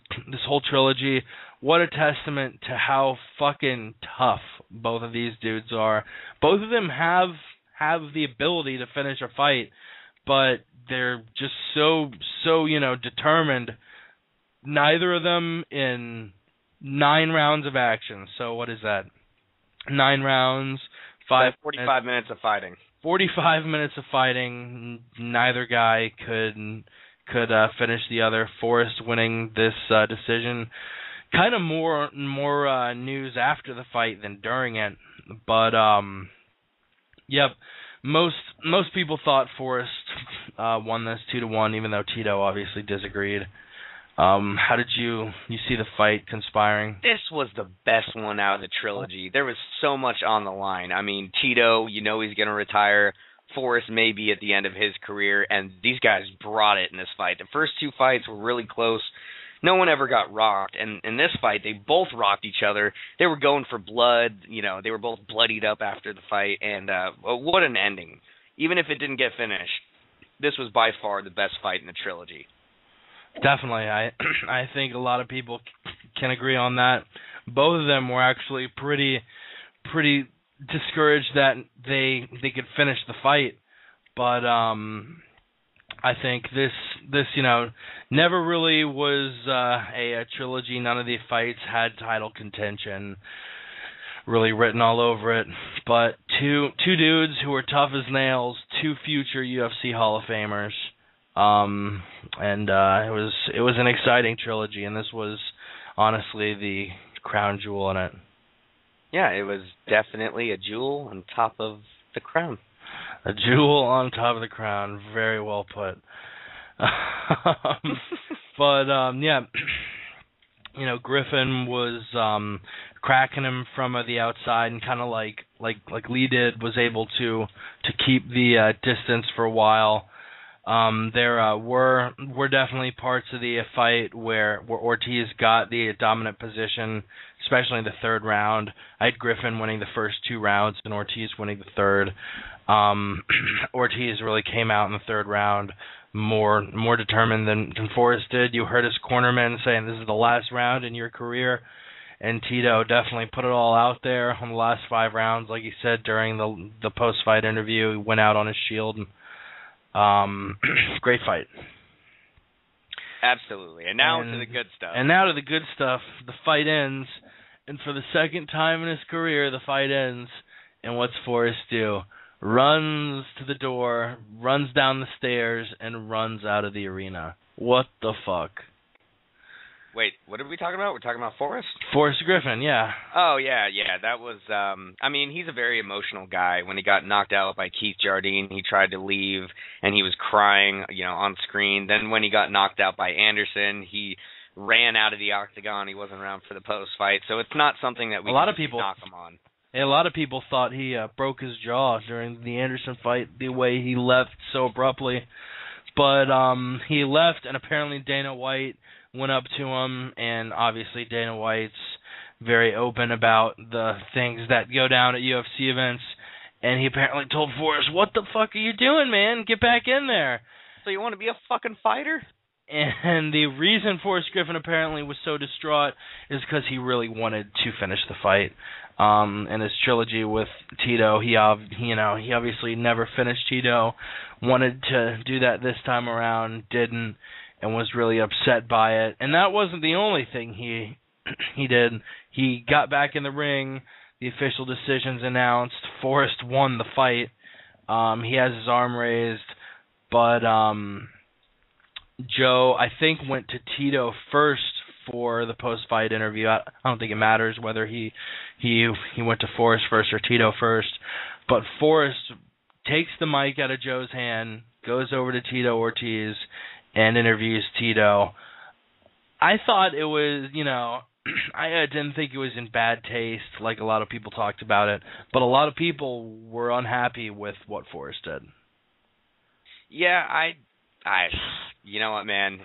trilogy, what a testament to how fucking tough both of these dudes are. Both of them have the ability to finish a fight, but they're just so determined. Neither of them in 9 rounds of action. So what is that? 9 rounds, 45 minutes of fighting. 45 minutes of fighting. Neither guy could finish the other. Forrest winning this decision. Kind of more news after the fight than during it. But yep. Most people thought Forrest won this 2-1, even though Tito obviously disagreed. How did you see the fight conspiring? This was the best one out of the trilogy. There was so much on the line. I mean, Tito, he's going to retire. Forrest may be at the end of his career, and these guys brought it in this fight. The first 2 fights were really close. No one ever got rocked, and in this fight, they both rocked each other. They were going for blood. They were both bloodied up after the fight, and what an ending. Even if it didn't get finished, this was by far the best fight in the trilogy. Definitely. I think a lot of people can agree on that. Both of them were actually pretty discouraged that they could finish the fight, but I think this never really was a trilogy. None of the fights had title contention really written all over it. But two dudes who were tough as nails, 2 future UFC Hall of Famers, and it was an exciting trilogy, and this was honestly the crown jewel in it. Yeah, it was definitely a jewel on top of the crown. A jewel on top of the crown. Very well put. But yeah, Griffin was cracking him from the outside, and kind of like Lee did, was able to keep the distance for a while. There were definitely parts of the fight where Ortiz got the dominant position, especially in the 3rd round. I had Griffin winning the first 2 rounds and Ortiz winning the 3rd. Ortiz really came out in the 3rd round more determined than Forrest did. You heard his cornerman saying this is the last round in your career, and Tito definitely put it all out there on the last 5 rounds. Like he said during the post-fight interview, he went out on his shield. Great fight. Absolutely. And now to the good stuff. And now to the good stuff. The fight ends, and for the 2nd time in his career, the fight ends. And what's Forrest do? Runs to the door, runs down the stairs, and runs out of the arena. What the fuck? Wait, what are we talking about? We're talking about Forrest? Forrest Griffin, yeah. Oh, yeah. That was, I mean, he's a very emotional guy. When he got knocked out by Keith Jardine, he tried to leave, and he was crying, on screen. Then when he got knocked out by Anderson, he ran out of the octagon. He wasn't around for the post-fight. So it's not something that we can knock him on. A lot of people thought he broke his jaw during the Anderson fight, the way he left so abruptly. But he left, and apparently Dana White went up to him, and obviously Dana White's very open about the things that go down at UFC events, and he apparently told Forrest, "What the fuck are you doing, man? Get back in there." So you want to be a fucking fighter? And the reason Forrest Griffin apparently was so distraught is because he really wanted to finish the fight. In his trilogy with Tito, he obviously never finished Tito, wanted to do that this time around, didn't, and was really upset by it. And that wasn't the only thing he did. He got back in the ring, the official decisions announced, Forrest won the fight. He has his arm raised, but Joe, I think, went to Tito first for the post-fight interview. I don't think it matters whether he went to Forrest first or Tito first, but Forrest takes the mic out of Joe's hand, goes over to Tito Ortiz, and interviews Tito. I thought it was, I didn't think it was in bad taste like a lot of people talked about it, but a lot of people were unhappy with what Forrest did. Yeah, you know what, man?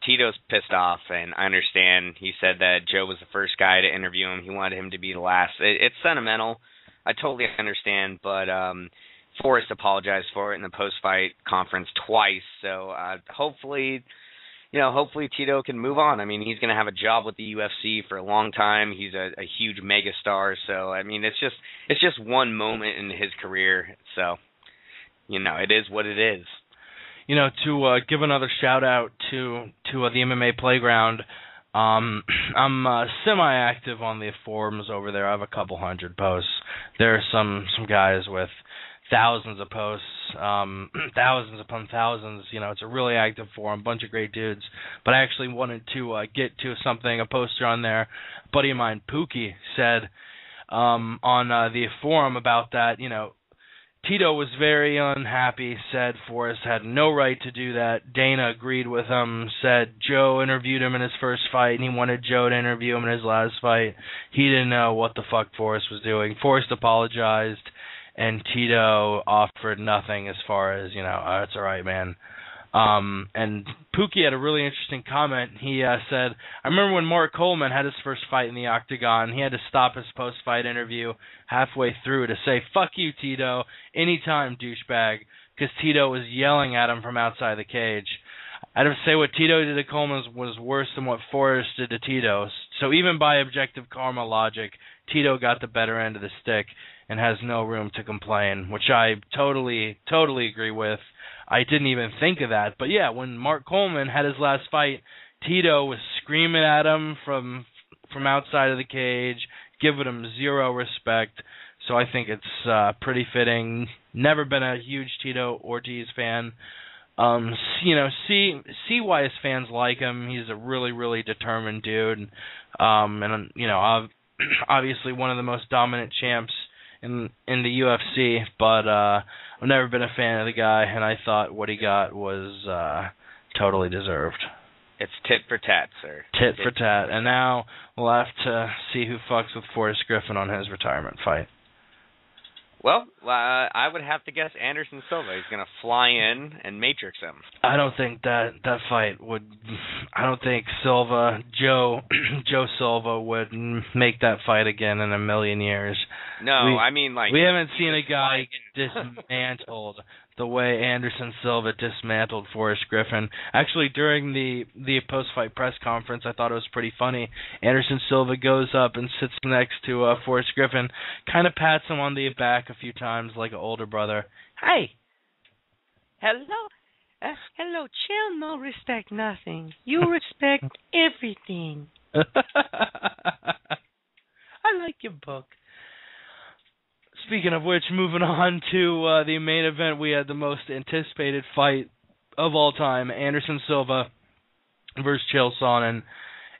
Tito's pissed off, and I understand. He said that Joe was the first guy to interview him. He wanted him to be the last. It's sentimental. I totally understand, but Forrest apologized for it in the post-fight conference twice. So hopefully Tito can move on. I mean, he's going to have a job with the UFC for a long time. He's a huge megastar. So I mean, it's just one moment in his career. So it is what it is. To give another shout-out to the MMA Playground, I'm semi-active on the forums over there. I have a couple hundred posts. There are some guys with thousands of posts, thousands upon thousands. It's a really active forum, bunch of great dudes. But I actually wanted to get to a poster on there. A buddy of mine, Pookie, said on the forum about that, Tito was very unhappy, said Forrest had no right to do that. Dana agreed with him, said Joe interviewed him in his first fight, and he wanted Joe to interview him in his last fight. He didn't know what the fuck Forrest was doing. Forrest apologized, and Tito offered nothing as far as, it's all right, man. And Pookie had a really interesting comment. He said, I remember when Mark Coleman had his first fight in the octagon, he had to stop his post-fight interview halfway through to say, fuck you, Tito, anytime, douchebag, because Tito was yelling at him from outside the cage. I'd have to say what Tito did to Coleman was worse than what Forrest did to Tito. So even by objective karma logic, Tito got the better end of the stick and has no room to complain, which I totally agree with. I didn't even think of that. But yeah, when Mark Coleman had his last fight, Tito was screaming at him from outside of the cage, giving him zero respect. So I think it's pretty fitting. Never been a huge Tito Ortiz fan. See why his fans like him. He's a really, really determined dude. And obviously one of the most dominant champs in the UFC, but I've never been a fan of the guy, and I thought what he got was totally deserved. It's tit for tat, sir. Tit for tat. And now we'll have to see who fucks with Forrest Griffin on his retirement fight. Well, I would have to guess Anderson Silva. He's going to fly in and matrix him. I don't think that fight would. I don't think Joe Silva would make that fight again in a million years. No, we haven't seen a guy dismantled the way Anderson Silva dismantled Forrest Griffin. Actually, during the post-fight press conference, I thought it was pretty funny. Anderson Silva goes up and sits next to Forrest Griffin, kind of pats him on the back a few times like an older brother. Hey! Hello? Hello, chill, no respect nothing. You respect everything. I like your book. Speaking of which, moving on to the main event, we had the most anticipated fight of all time, Anderson Silva versus Chael Sonnen.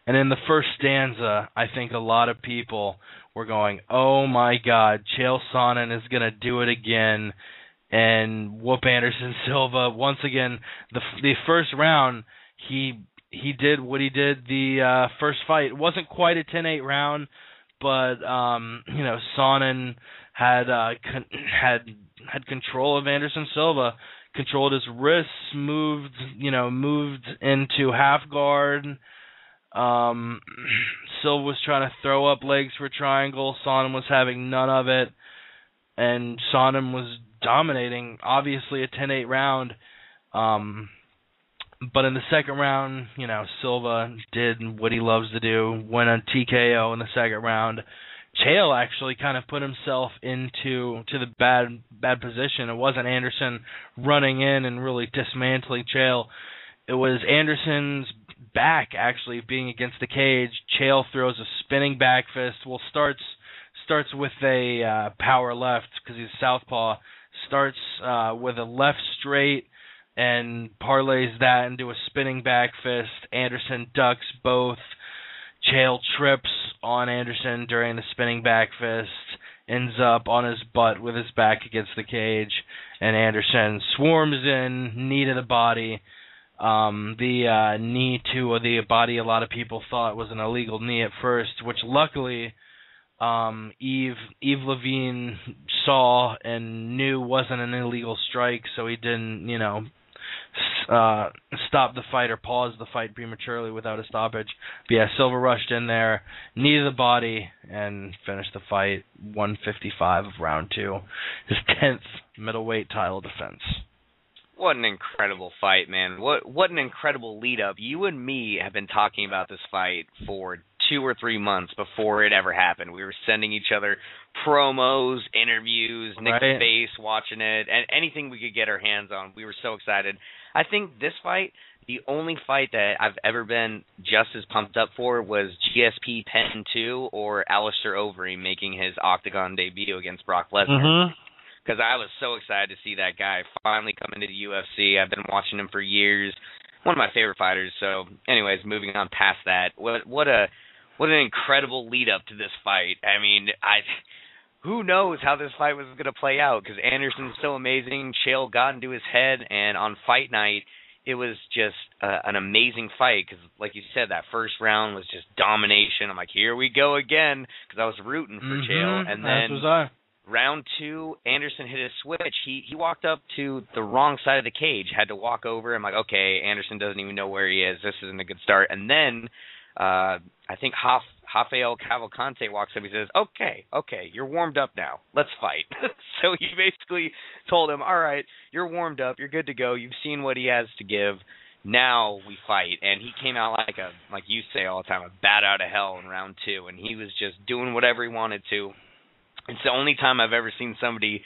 And in the first stanza, I think a lot of people were going, "Oh my God, Chael Sonnen is going to do it again and whoop Anderson Silva once again." The first round, he did what he did the first fight. It wasn't quite a 10-8 round, but Sonnen had control of Anderson Silva, controlled his wrists, moved into half guard. Silva was trying to throw up legs for triangle. Sonnen was having none of it, and Sonnen was dominating, obviously a 10-8 round. But in the second round, Silva did what he loves to do, went on TKO in the second round. Chael actually kind of put himself into the bad position. It wasn't Anderson running in and really dismantling Chael. It was Anderson's back actually being against the cage. Chael throws a spinning back fist. Well, starts with a power left because he's southpaw. Starts with a left straight and parlays that into a spinning back fist. Anderson ducks both. Chael trips on Anderson during the spinning back fist, ends up on his butt with his back against the cage, and Anderson swarms in, knee to the body. The knee to the body, a lot of people thought was an illegal knee at first, which luckily Yves Levine saw and knew wasn't an illegal strike, so he didn't, stop the fight or pause the fight prematurely without a stoppage. But yeah, Silva rushed in there, knee to the body, and finished the fight 155 of round 2. His 10th middleweight title defense. What an incredible fight, man. What an incredible lead-up. You and me have been talking about this fight for 2 or 3 months before it ever happened. We were sending each other promos, interviews, Nick's face, watching it, and anything we could get our hands on. We were so excited. I think this fight, the only fight that I've ever been just as pumped up for was GSP Penn 2 or Alistair Overeem making his Octagon debut against Brock Lesnar. Because I was so excited to see that guy finally come into the UFC. I've been watching him for years. One of my favorite fighters. So, anyways, moving on past that, what an incredible lead up to this fight. I mean, who knows how this fight was going to play out? Because Anderson's so amazing. Chael got into his head, and on fight night, it was just an amazing fight. Because, like you said, that first round was just domination. I'm like, here we go again, because I was rooting for Chael, and then round 2, Anderson hit a switch. He walked up to the wrong side of the cage, had to walk over. I'm like, okay, Anderson doesn't even know where he is. This isn't a good start. And then I think Rafael Cavalcante walks up. He says, okay, you're warmed up now. Let's fight. So he basically told him, all right, you're warmed up. You're good to go. You've seen what he has to give. Now we fight. And he came out like you say all the time, a bat out of hell in round 2. And he was just doing whatever he wanted to. It's the only time I've ever seen somebody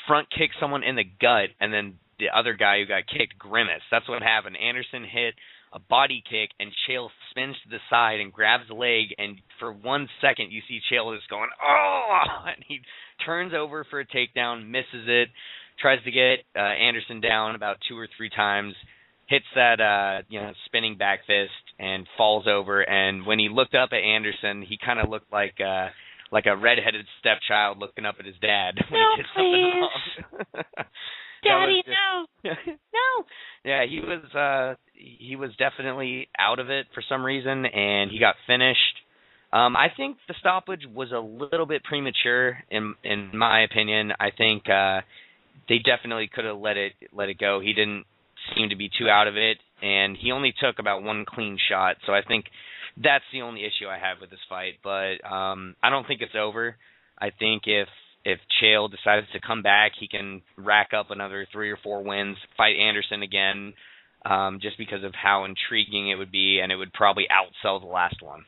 front kick someone in the gut and then the other guy who got kicked grimace. That's what happened. Anderson hit a body kick, and Chael spins to the side and grabs the leg, and for 1 second you see Chael just going, oh! And he turns over for a takedown, misses it, tries to get Anderson down about 2 or 3 times, hits that spinning back fist, and falls over. And when he looked up at Anderson, he kind of looked like a redheaded stepchild looking up at his dad when he did something wrong. Daddy, no. No. Yeah, he was definitely out of it for some reason, and he got finished. I think the stoppage was a little bit premature, in my opinion. I think they definitely could have let it go. He didn't seem to be too out of it, and he only took about 1 clean shot. So I think that's the only issue I have with this fight. But I don't think it's over. I think if Chael decides to come back, he can rack up another 3 or 4 wins, fight Anderson again, just because of how intriguing it would be, and it would probably outsell the last one.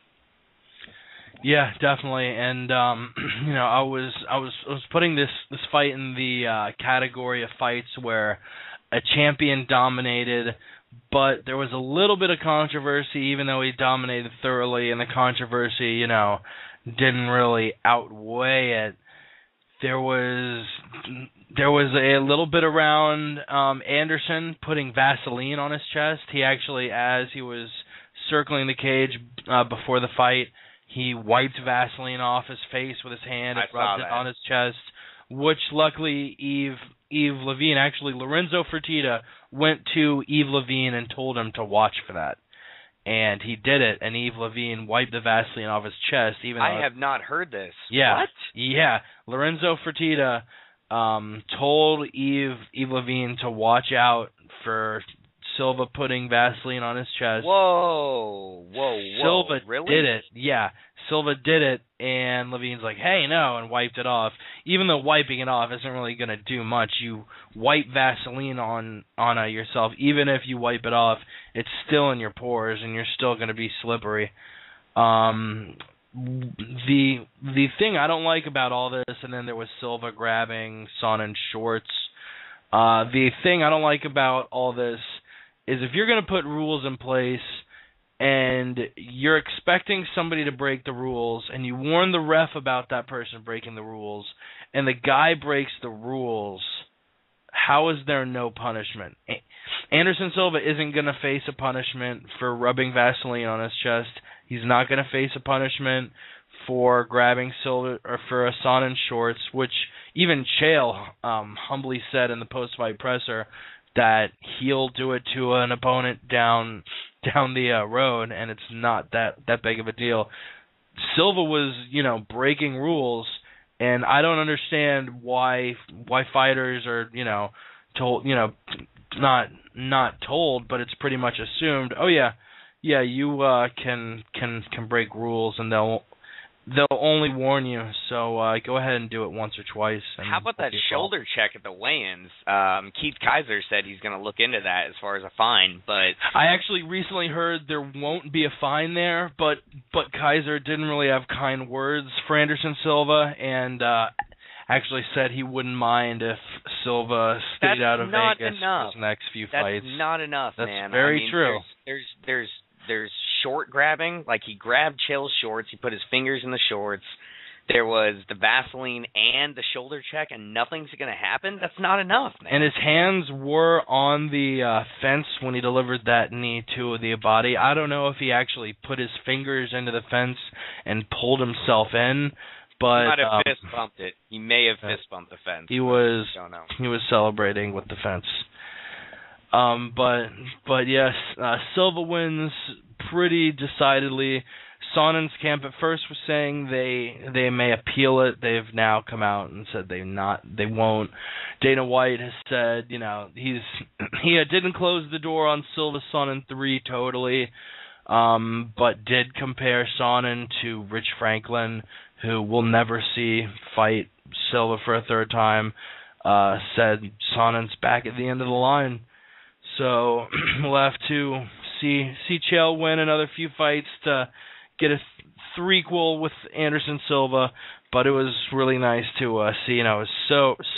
Yeah, definitely. And I was putting this fight in the category of fights where a champion dominated, but there was a little bit of controversy, even though he dominated thoroughly, and the controversy, didn't really outweigh it. There was a little bit around Anderson putting Vaseline on his chest. He actually, as he was circling the cage before the fight. He wiped Vaseline off his face with his hand and rubbed it on his chest, which luckily Eve Levine, actually Lorenzo Fertitta, went to Eve Levine and told him to watch for that. And he did it, and Eve Levine wiped the Vaseline off his chest. I have not heard this. Yeah. What? Yeah. Lorenzo Fertitta told Eve Levine to watch out for Silva putting Vaseline on his chest. Whoa. Silva really? did it. Yeah. Silva did it, and Levine's like, hey, no, and wiped it off. Even though wiping it off isn't really going to do much, you wipe Vaseline on yourself. Even if you wipe it off, it's still in your pores, and you're still going to be slippery. The thing I don't like about all this, and then there was Silva grabbing Sonnen's shorts. The thing I don't like about all this is if you're going to put rules in place and you're expecting somebody to break the rules and you warn the ref about that person breaking the rules and the guy breaks the rules, how is there no punishment? Anderson Silva isn't going to face a punishment for rubbing Vaseline on his chest. He's not going to face a punishment for grabbing Silva or for Sonnen's shorts, which even Chael humbly said in the post-fight presser that he'll do it to an opponent down the road, and it's not that big of a deal. Silva was, breaking rules, and I don't understand why fighters are, told, not told, but it's pretty much assumed. Oh yeah, you can break rules, and they'll only warn you. So go ahead and do it once or twice. How about that shoulder check at the weigh-ins? Keith Kaiser said he's going to look into that as far as a fine. But I actually recently heard there won't be a fine there, but Kaiser didn't really have kind words for Anderson Silva, and actually said he wouldn't mind if Silva stayed out of Vegas for his next few fights. That's not enough, man. That's very true. There's short grabbing, like he grabbed Chael's shorts, he put his fingers in the shorts. There was the Vaseline and the shoulder check, and nothing's going to happen. That's not enough, man. And his hands were on the fence when he delivered that knee to the body. I don't know if he actually put his fingers into the fence and pulled himself in, but he might have fist bumped it. He may have fist bumped the fence. He was celebrating with the fence. But yes, Silva wins pretty decidedly. Sonnen's camp at first was saying they may appeal it. They've now come out and said they won't. Dana White has said, he didn't close the door on Silva Sonnen 3 totally, but did compare Sonnen to Rich Franklin, who we'll never see fight Silva for a third time. Said Sonnen's back at the end of the line. So we'll have to see Chael win another few fights to get a threequel with Anderson Silva, but it was really nice to see. It was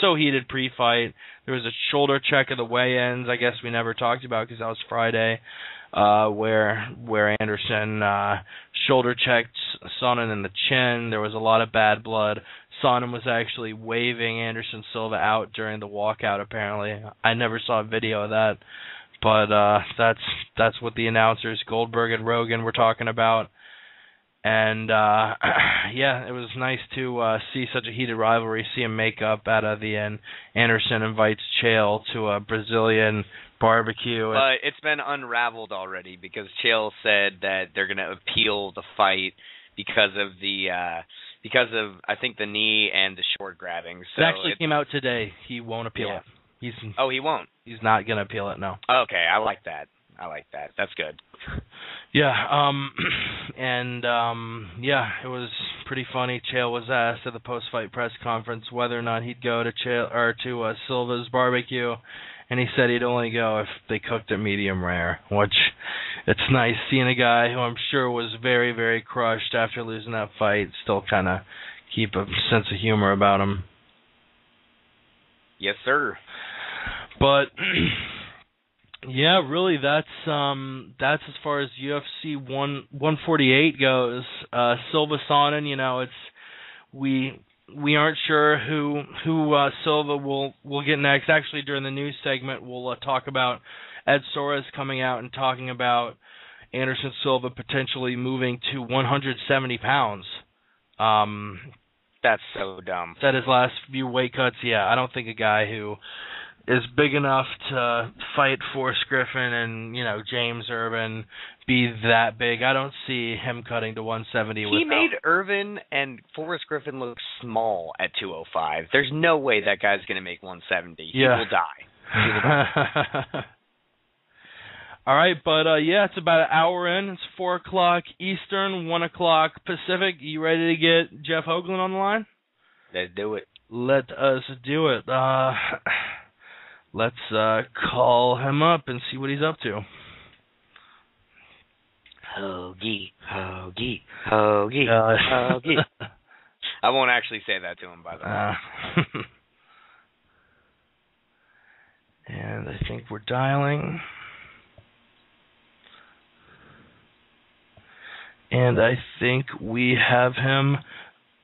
so heated pre-fight. There was a shoulder check of the weigh-ins. I guess we never talked about because that was Friday, where Anderson shoulder checked Sonnen in the chin. There was a lot of bad blood. Sonnen was actually waving Anderson Silva out during the walkout, apparently. I never saw a video of that, but that's what the announcers, Goldberg and Rogan, were talking about. And, it was nice to see such a heated rivalry, see him make up out of the end. Anderson invites Chael to a Brazilian barbecue. But it's been unraveled already because Chael said that they're going to appeal the fight because of I think the knee and the short grabbing. So it actually came out today. He won't appeal it. He won't? He's not going to appeal it, no. Okay, I like that. That's good. Yeah, it was pretty funny. Chael was asked at the post-fight press conference whether or not he'd go to Silva's barbecue, and he said he'd only go if they cooked it medium rare, which it's nice seeing a guy who I'm sure was very, very crushed after losing that fight still kind of keep a sense of humor about him. Yes, sir. But yeah, really, that's as far as UFC 148 goes. Silva Sonnen, we aren't sure who Silva will get next. Actually, during the news segment, we'll talk about Ed Soares coming out and talking about Anderson Silva potentially moving to 170 pounds. That's so dumb. Said his last few weight cuts, yeah, I don't think a guy who is big enough to fight Forrest Griffin and, James Irvin be that big. I don't see him cutting to 170. He made Irvin and Forrest Griffin look small at 205. There's no way that guy's going to make 170. He will die. All right, but it's about an hour in. It's 4 o'clock Eastern, 1 o'clock Pacific. You ready to get Jeff Hougland on the line? Let's do it. Let us do it. Let's call him up and see what he's up to. Hoagie. I won't actually say that to him, by the way. And I think we're dialing. And I think we have him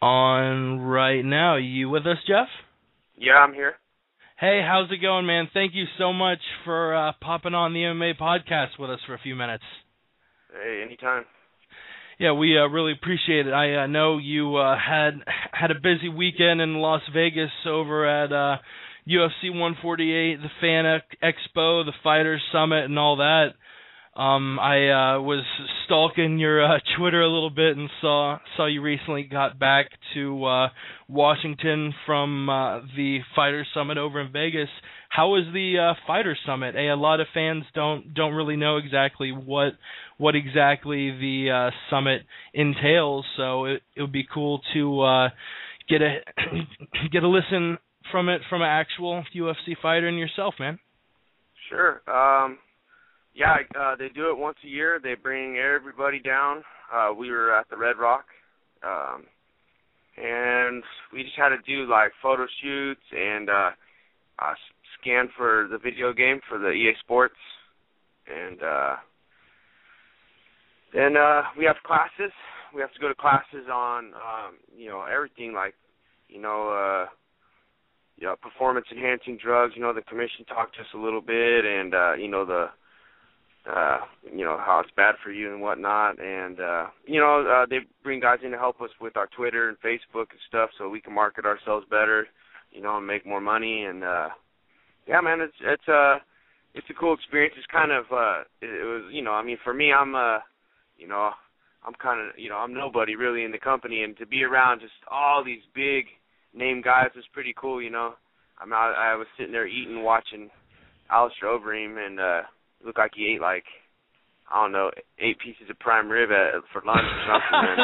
on right now. You with us, Jeff? Yeah, I'm here. Hey, how's it going, man? Thank you so much for popping on the MMA podcast with us for a few minutes. Hey, anytime. Yeah, we really appreciate it. I know you had a busy weekend in Las Vegas over at UFC 148, the Fan Expo, the Fighters Summit, and all that. I was stalking your Twitter a little bit and saw you recently got back to Washington from the Fighter Summit over in Vegas. How was the Fighter Summit? A lot of fans don't really know exactly what exactly the summit entails, so it would be cool to get a listen from it from an actual UFC fighter and yourself, man. Sure. Yeah, they do it once a year. They bring everybody down. We were at the Red Rock, and we just had to do like photo shoots and scan for the video game for the EA Sports, and then we have classes. We have to go to classes on everything like performance enhancing drugs. The commission talked to us a little bit, and how it's bad for you and whatnot, and they bring guys in to help us with our Twitter and Facebook and stuff so we can market ourselves better, and make more money. And yeah, man, it's a cool experience. It's kind of it was, for me, I'm I'm kind of I'm nobody really in the company, and to be around just all these big name guys was pretty cool. I was sitting there eating, watching Alistair Overeem, and looked like he ate 8 pieces of prime rib for lunch or something, man.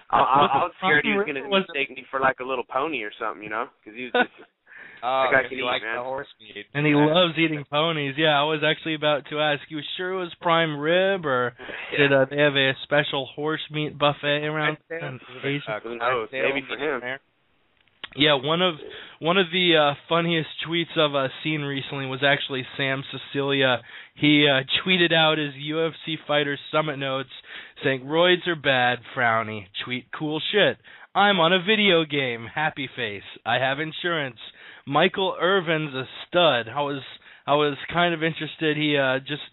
I was scared he was going to mistake me for a little pony or something, because he was just that guy can eat, man. The horse meat. And he loves eating ponies. Yeah, I was actually about to ask, you sure it was prime rib, or did they have a special horse meat buffet around? Who knows? Maybe for him. Yeah, one of the funniest tweets I've seen recently was actually Sam Cecilia. He tweeted out his UFC Fighter Summit notes saying, "Roids are bad, frowny. Tweet cool shit. I'm on a video game, happy face. I have insurance. Michael Irvin's a stud." I was kind of interested. He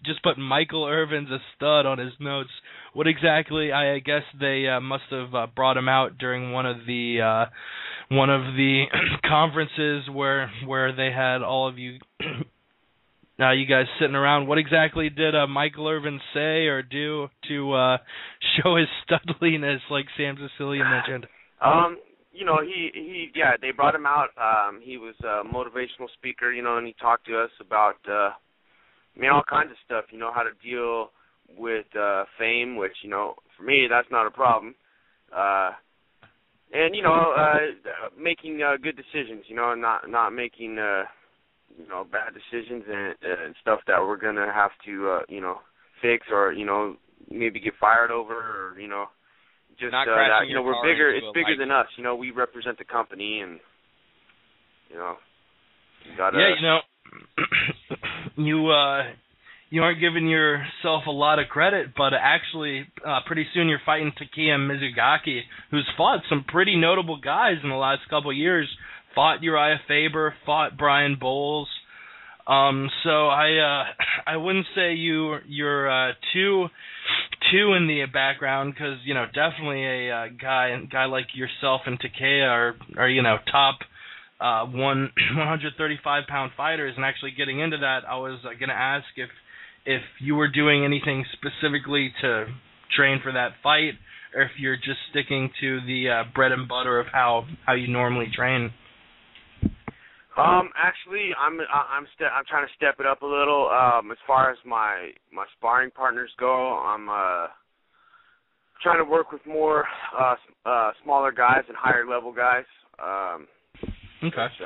just put Michael Irvin's a stud on his notes. What exactly? I guess they must have brought him out during one of the conferences where they had all of you you guys sitting around. What exactly did Michael Irvin say or do to show his studliness, like Sam Cecilia mentioned? They brought him out. He was a motivational speaker, and he talked to us about all kinds of stuff, how to deal with fame, which, for me, that's not a problem. And making good decisions, not making bad decisions and stuff that we're gonna have to fix, or maybe get fired over, or just not that we're bigger. It's bigger than us. We represent the company, and you gotta. Yeah, you aren't giving yourself a lot of credit, but actually, pretty soon you're fighting Takeya Mizugaki, who's fought some pretty notable guys in the last couple of years. Fought Uriah Faber, fought Brian Bowles. So I wouldn't say you're too in the background, because definitely a guy like yourself and Takea are top 135 pound fighters. And actually getting into that, I was gonna ask if you were doing anything specifically to train for that fight, or if you're just sticking to the bread and butter of how you normally train. Actually, I'm trying to step it up a little. As far as my sparring partners go, I'm trying to work with more smaller guys and higher level guys. Okay. Which,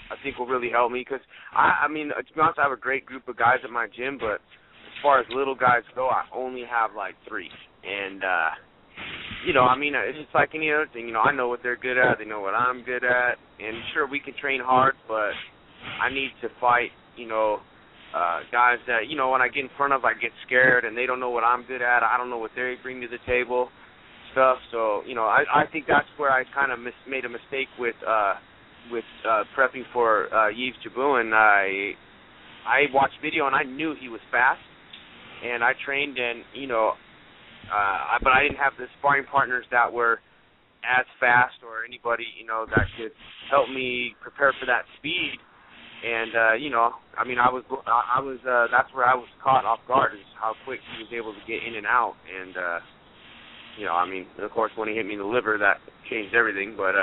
I think will really help me, because I mean, to be honest, I have a great group of guys at my gym, but as far as little guys go, I only have like 3, and I mean, it's like any other thing. I know what they're good at. They know what I'm good at. And sure, we can train hard, but I need to fight, guys that, when I get in front of, I get scared, and they don't know what I'm good at. I don't know what they bring to the table, stuff. So, I think that's where I kind of made a mistake with prepping for Yves Jabouin. I watched video, and I knew he was fast, and I trained, and, but I didn't have the sparring partners that were as fast, or anybody, that could help me prepare for that speed. And, I mean, I was that's where I was caught off guard, is how quick he was able to get in and out. And, I mean, of course, when he hit me in the liver, that changed everything. But,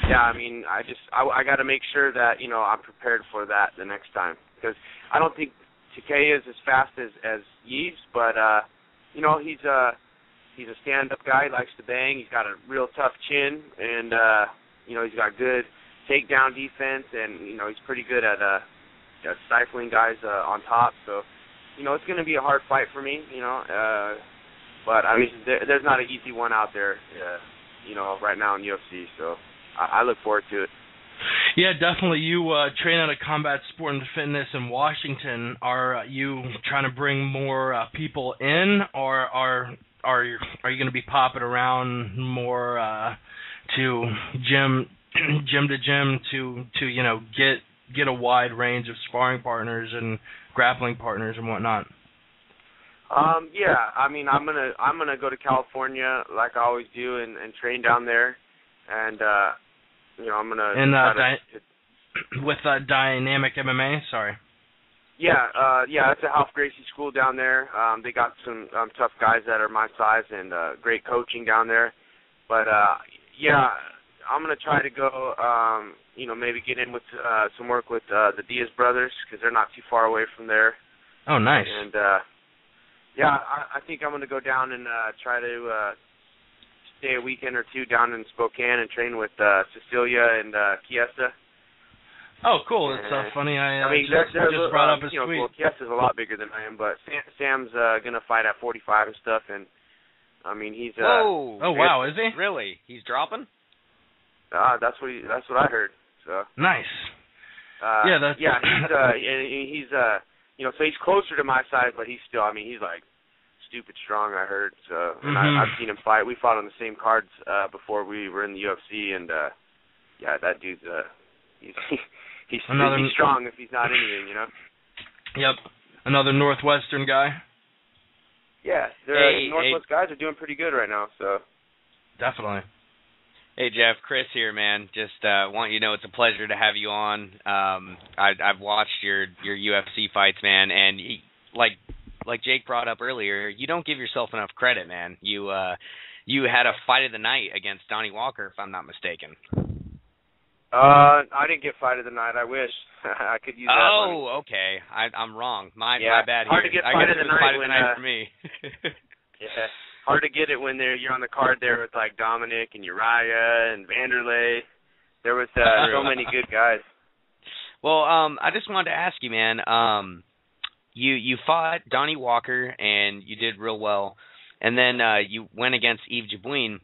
yeah, I mean, I got to make sure that, I'm prepared for that the next time. Because I don't think Takea is as fast as Yves, but, he's a stand-up guy. He likes to bang. He's got a real tough chin, and he's got good takedown defense, and he's pretty good at stifling guys on top. So it's going to be a hard fight for me. But I mean, there's not an easy one out there. Right now in UFC. So I look forward to it. Yeah, definitely. You train at a Combat Sport and Fitness in Washington. Are you trying to bring more people in, or are you going to be popping around more to gym to gym to get a wide range of sparring partners and grappling partners and whatnot? Yeah, I mean, I'm gonna go to California like I always do and train down there, and I'm gonna with Dynamic MMA. Sorry. Yeah, it's a Ralph Gracie school down there. They got some tough guys that are my size, and great coaching down there. But yeah, I'm gonna try to go. Maybe get in with some work with the Diaz brothers, because they're not too far away from there. Oh, nice. And yeah, I think I'm gonna go down and try to stay a weekend or 2 down in Spokane and train with Cecilia and Chiesa. Oh, cool. It's funny. I mean, just brought up his tweet. Well, Chiesa's a lot bigger than I am, but Sam's gonna fight at 45 and stuff, and I mean, he's. Whoa! Oh, wow! Is he really? He's dropping? That's what I heard. So nice. He's so he's closer to my size, but he's still. I mean, he's like stupid strong. I heard. So and I've seen him fight. We fought on the same cards before we were in the UFC, and yeah, that dude's he's strong if he's not anything, Yep, another Northwestern guy. Yeah, Northwest guys are doing pretty good right now. So definitely. Hey Jeff, Chris here, man. Just want you to know it's a pleasure to have you on. I've watched your UFC fights, man, and like Jake brought up earlier, you don't give yourself enough credit, man. You had a fight of the night against Donnie Walker, if I'm not mistaken. I didn't get fight of the night. I wish I could use that. Oh, okay. I'm wrong. My bad. Hard to get fight of the night. Fight of the night for me. Yeah. Hard to get it when you're on the card there with like Dominic and Uriah and Vanderlei. There was so many good guys. Well, I just wanted to ask you, man. You fought Donnie Walker and you did real well, and then you went against Yves Jabouin.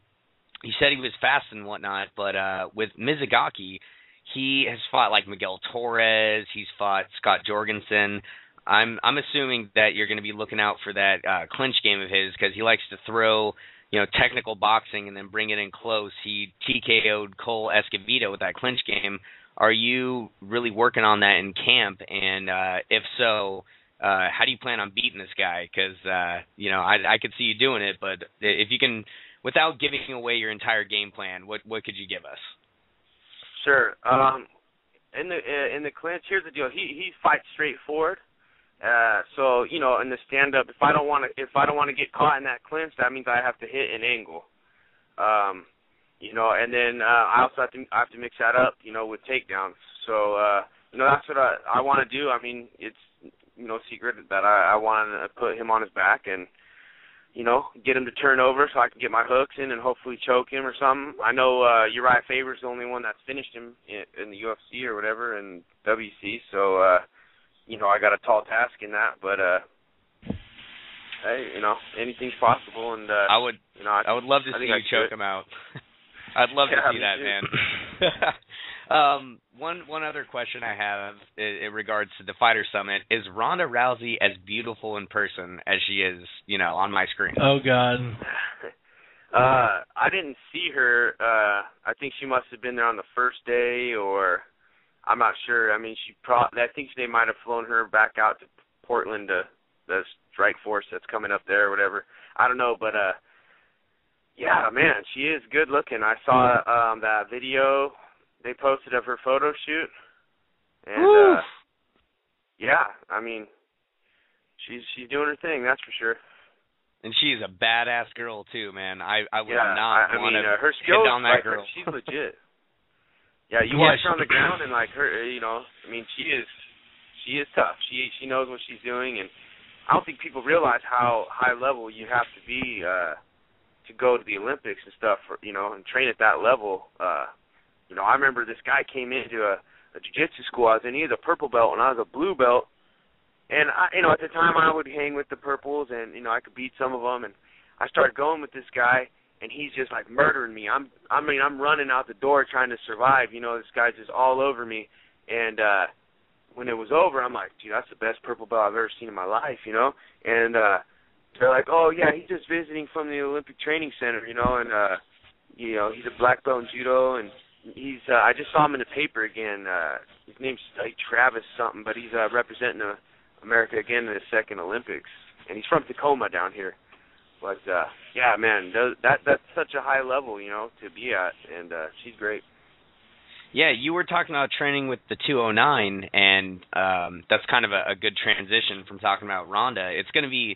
You said he was fast and whatnot, but with Mizugaki, he has fought like Miguel Torres. He's fought Scott Jorgensen. I'm assuming that you're going to be looking out for that clinch game of his, because he likes to throw, technical boxing and then bring it in close. He TKO'd Cole Escovedo with that clinch game. Are you really working on that in camp? And if so, how do you plan on beating this guy? Because, I could see you doing it, but if you can, without giving away your entire game plan, what could you give us? Sure. In the clinch, here's the deal. He fights straightforward. So in the stand up, if I don't want to get caught in that clinch, that means I have to hit an angle. And then I also have to mix that up, with takedowns. So that's what I want to do. I mean, it's no secret that I want to put him on his back and get him to turn over so I can get my hooks in and hopefully choke him or something. I know Uriah Faber's the only one that's finished him in the UFC or whatever in WC. So I got a tall task in that, but hey, anything's possible. And I would love to see you choke him out. I'd love to see that, man. One other question I have in regards to the Fighter Summit is Ronda Rousey as beautiful in person as she is, on my screen? Oh God. I didn't see her. I think she must have been there on the first day, or I'm not sure. I mean, I think they might have flown her back out to Portland to the Strikeforce that's coming up there or whatever. I don't know, but yeah, man, she is good looking. I saw that video they posted of her photo shoot, and yeah, I mean, she's doing her thing, that's for sure. And she's a badass girl too, man. I would not want to her skills, hit down that girl. She's legit. Yeah, you watch her on the ground and her, I mean, she is tough. She knows what she's doing, and I don't think people realize how high level you have to be to go to the Olympics and stuff, and train at that level. I remember this guy came into a jiu-jitsu school I was in. He was a purple belt, and I was a blue belt. And at the time I would hang with the purples, and I could beat some of them. And I started going with this guy, and he's just like murdering me. I'm running out the door trying to survive. This guy's just all over me. And when it was over, I'm like, dude, that's the best purple belt I've ever seen in my life. And they're like, oh yeah, he's just visiting from the Olympic Training Center. And he's a black belt in judo, and he's I just saw him in the paper again. His name's like Travis something, but he's representing America again in the second Olympics, and he's from Tacoma down here. But yeah, man, that's such a high level, to be at, and she's great. Yeah, you were talking about training with the 209, and that's kind of a good transition from talking about Ronda. It's going to be,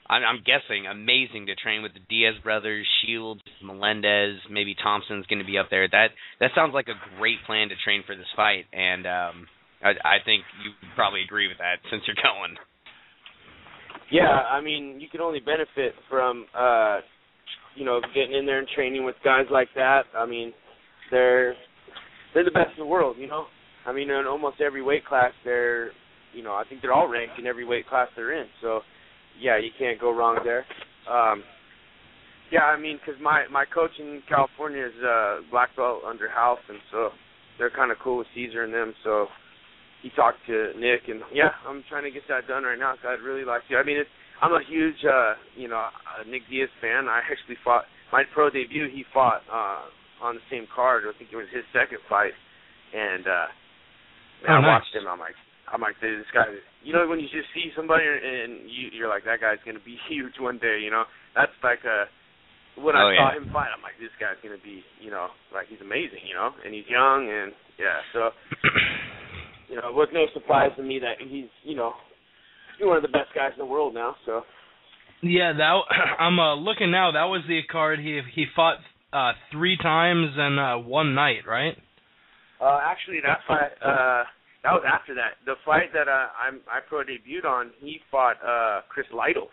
I'm guessing, amazing to train with the Diaz brothers, Shields, Melendez, maybe Thompson's going to be up there. That sounds like a great plan to train for this fight, and I think you probably agree with that since you're going. Yeah, I mean, you can only benefit from, getting in there and training with guys like that. I mean, they're the best in the world, I mean, in almost every weight class, I think they're all ranked in every weight class they're in. So, yeah, you can't go wrong there. Yeah, I mean, because my coach in California is black belt under House, and so they're kind of cool with Caesar and them. So he talked to Nick, and yeah, I'm trying to get that done right now. So I'd really like to. I mean, I'm a huge, Nick Diaz fan. I actually fought my pro debut. He fought on the same card. I think it was his second fight, and I watched him. I'm like, dude, this guy. When you just see somebody and you're like, that guy's gonna be huge one day. That's like when I saw him fight, I'm like, this guy's gonna be, like he's amazing, and he's young, and yeah, so. It was no surprise to me that he's one of the best guys in the world now. So. Yeah, I'm looking now. That was the card he fought 3 times in one night, right? Actually, that fight that was after that. The fight that I pro debuted on, he fought Chris Lytle.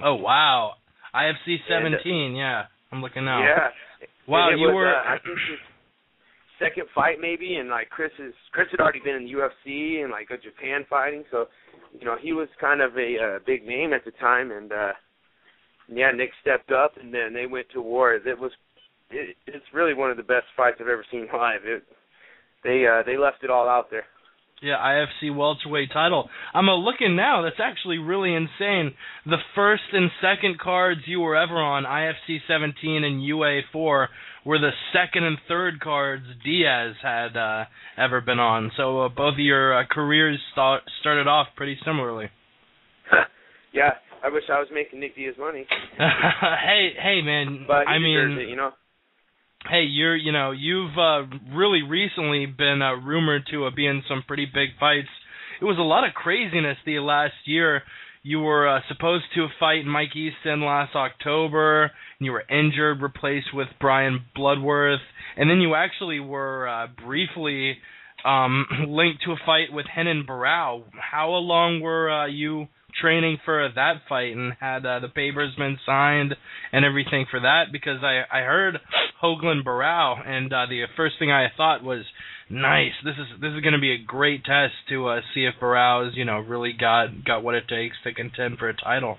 Oh wow, IFC 17. Yeah, I'm looking now. Yeah. Wow, you were. I think his second fight maybe, and like Chris had already been in UFC and like a Japan fighting, so he was kind of a big name at the time, and yeah, Nick stepped up, and then they went to war. It's really one of the best fights I've ever seen live. They left it all out there. Yeah, IFC welterweight title. I'm looking now. That's actually really insane. The first and second cards you were ever on, IFC 17 and UA 4, were the second and third cards Diaz had ever been on. So both of your careers started off pretty similarly. Yeah, I wish I was making Nick Diaz money. hey, man. But I mean, deserves it, you know. Hey, you've really recently been rumored to be in some pretty big fights. It was a lot of craziness the last year. You were supposed to fight Mike Easton last October, and you were injured, replaced with Brian Bloodworth, and then you actually were briefly linked to a fight with Renan Barão. How long were you training for that fight, and had the papers been signed and everything for that? Because I heard Hougland Barão, and the first thing I thought was, nice, this is going to be a great test to see if Barão's really got what it takes to contend for a title.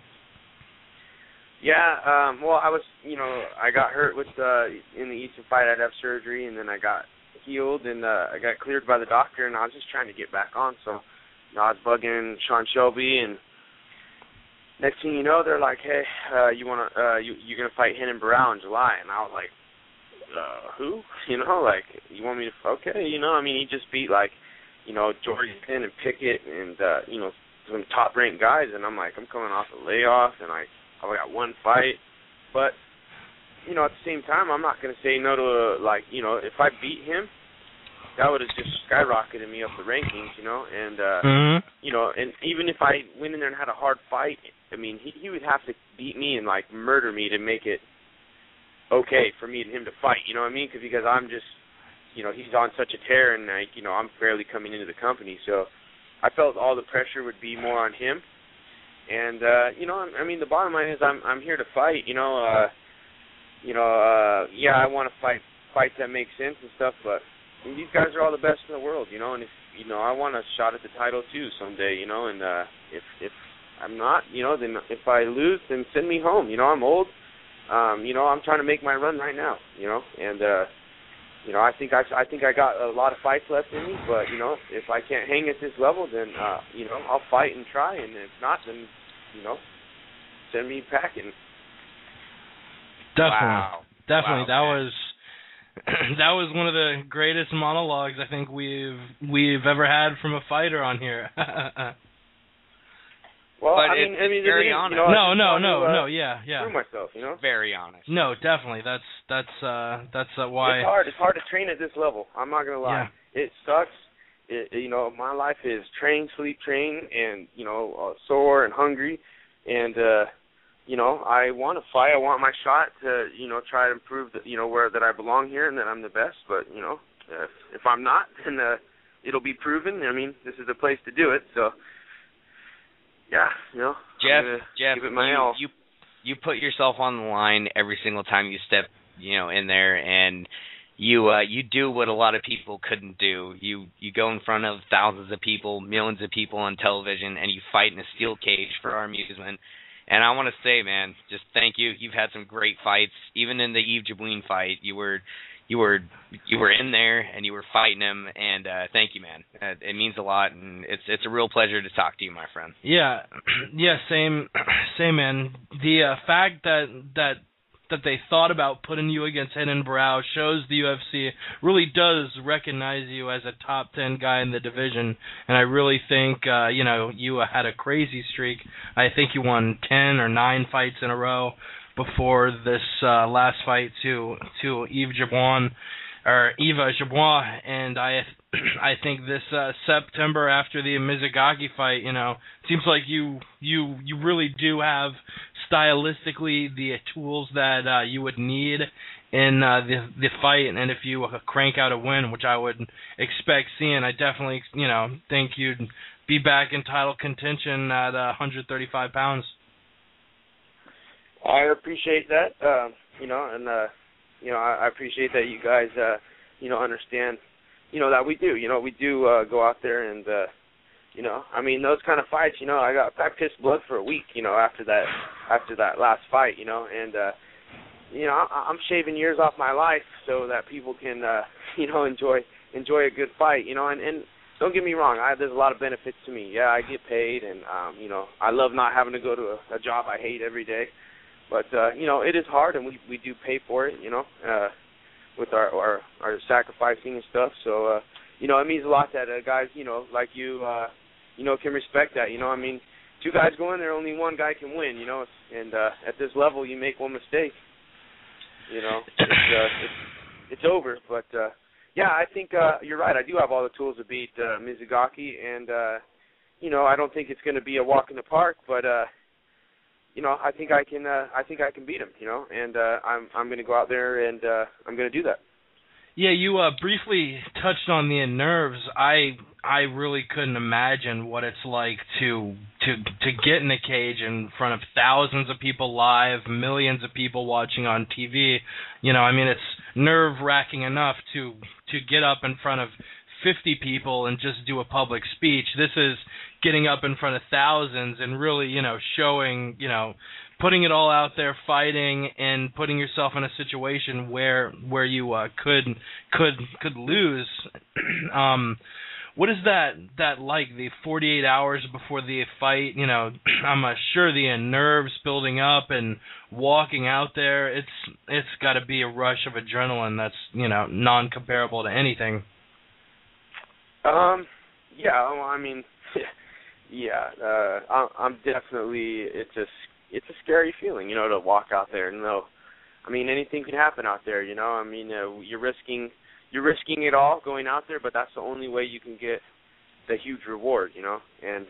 Yeah, well, I was, I got hurt with in the Easton fight. I'd have surgery, and then I got healed, and I got cleared by the doctor, and I was just trying to get back on. So I was bugging Sean Shelby, and next thing you know, they're like, "Hey, you're gonna fight Renan Barão in July," and I was like, "Who? You want me to?" Okay, he just beat Jorgensen and Pickett and some top-ranked guys, and I'm like, I'm coming off a layoff, and I got one fight, but at the same time, I'm not gonna say no to if I beat him, that would have just skyrocketed me up the rankings, and and even if I went in there and had a hard fight, I mean, he would have to beat me and murder me to make it okay for me and him to fight, you know what I mean? Because I'm just, he's on such a tear, and I'm barely coming into the company, so I felt all the pressure would be more on him, and I mean, the bottom line is I'm here to fight, yeah, I want to fight fights that make sense and stuff, but these guys are all the best in the world, and if I want a shot at the title too someday, and if I'm not, then if I lose, then send me home. I'm old. I'm trying to make my run right now, and I think I got a lot of fights left in me, but if I can't hang at this level, then I'll fight and try, and if not, then send me packing. Definitely. Wow. That was one of the greatest monologues I think we've ever had from a fighter on here. Well, but I mean, very honest. No, yeah. Prove myself, Very honest. No, definitely. That's why. It's hard to train at this level. I'm not gonna lie. Yeah. It sucks. My life is train, sleep, train, and sore and hungry, and I want to fight. I want my shot to try to prove that where that I belong here and that I'm the best. But if I'm not, then it'll be proven. I mean, this is the place to do it. So. Yeah, Jeff, give it my all. You put yourself on the line every single time you step, in there, and you do what a lot of people couldn't do. You go in front of thousands of people, millions of people on television, and you fight in a steel cage for our amusement. And I want to say, man, just thank you. You've had some great fights. Even in the Yves Jabouin fight, you were in there and you were fighting him, and thank you, man. It means a lot, and it's a real pleasure to talk to you, my friend. Yeah, same, man. The fact that they thought about putting you against Renan Barão shows the UFC really does recognize you as a top 10 guy in the division, and I really think you had a crazy streak. I think you won 10 or 9 fights in a row before this last fight to Yves Jabouin, and I think this September after the Mizugaki fight, seems like you really do have stylistically the tools that you would need in the fight, and if you crank out a win, which I would expect seeing, I definitely think you'd be back in title contention at 135 pounds. I appreciate that, I appreciate that you guys, understand, that we do, we do go out there and, I mean, those kind of fights, I pissed blood for a week, after that last fight, and, I'm shaving years off my life so that people can, enjoy a good fight, and don't get me wrong. There's a lot of benefits to me. Yeah, I get paid, and you know, I love not having to go to a job I hate every day. But you know, it is hard, and we do pay for it. You know, with our sacrificing and stuff. So you know, it means a lot that guys, you know, like you know, can respect that. You know, I mean, two guys go in there, only one guy can win. You know, and at this level, you make one mistake, you know, it's over. But yeah, I think you're right. I do have all the tools to beat Mizugaki, and you know, I don't think it's going to be a walk in the park, but you know, I think I can beat him. You know, and I'm going to go out there and I'm going to do that. Yeah, you briefly touched on the nerves. I really couldn't imagine what it's like to get in a cage in front of thousands of people live, millions of people watching on TV. You know, I mean, it's nerve-wracking enough to get up in front of 50 people and just do a public speech. This is getting up in front of thousands and really, you know, showing, you know, putting it all out there, fighting, and putting yourself in a situation where you could lose. What is that like? The 48 hours before the fight, you know, I'm sure the nerves building up and walking out there. It's got to be a rush of adrenaline that's, you know, non-comparable to anything. Yeah, well, I mean, yeah, I'm definitely. It's a scary feeling, you know, to walk out there and know. I mean, anything can happen out there, you know. I mean, you're risking it all going out there, but that's the only way you can get the huge reward, you know. And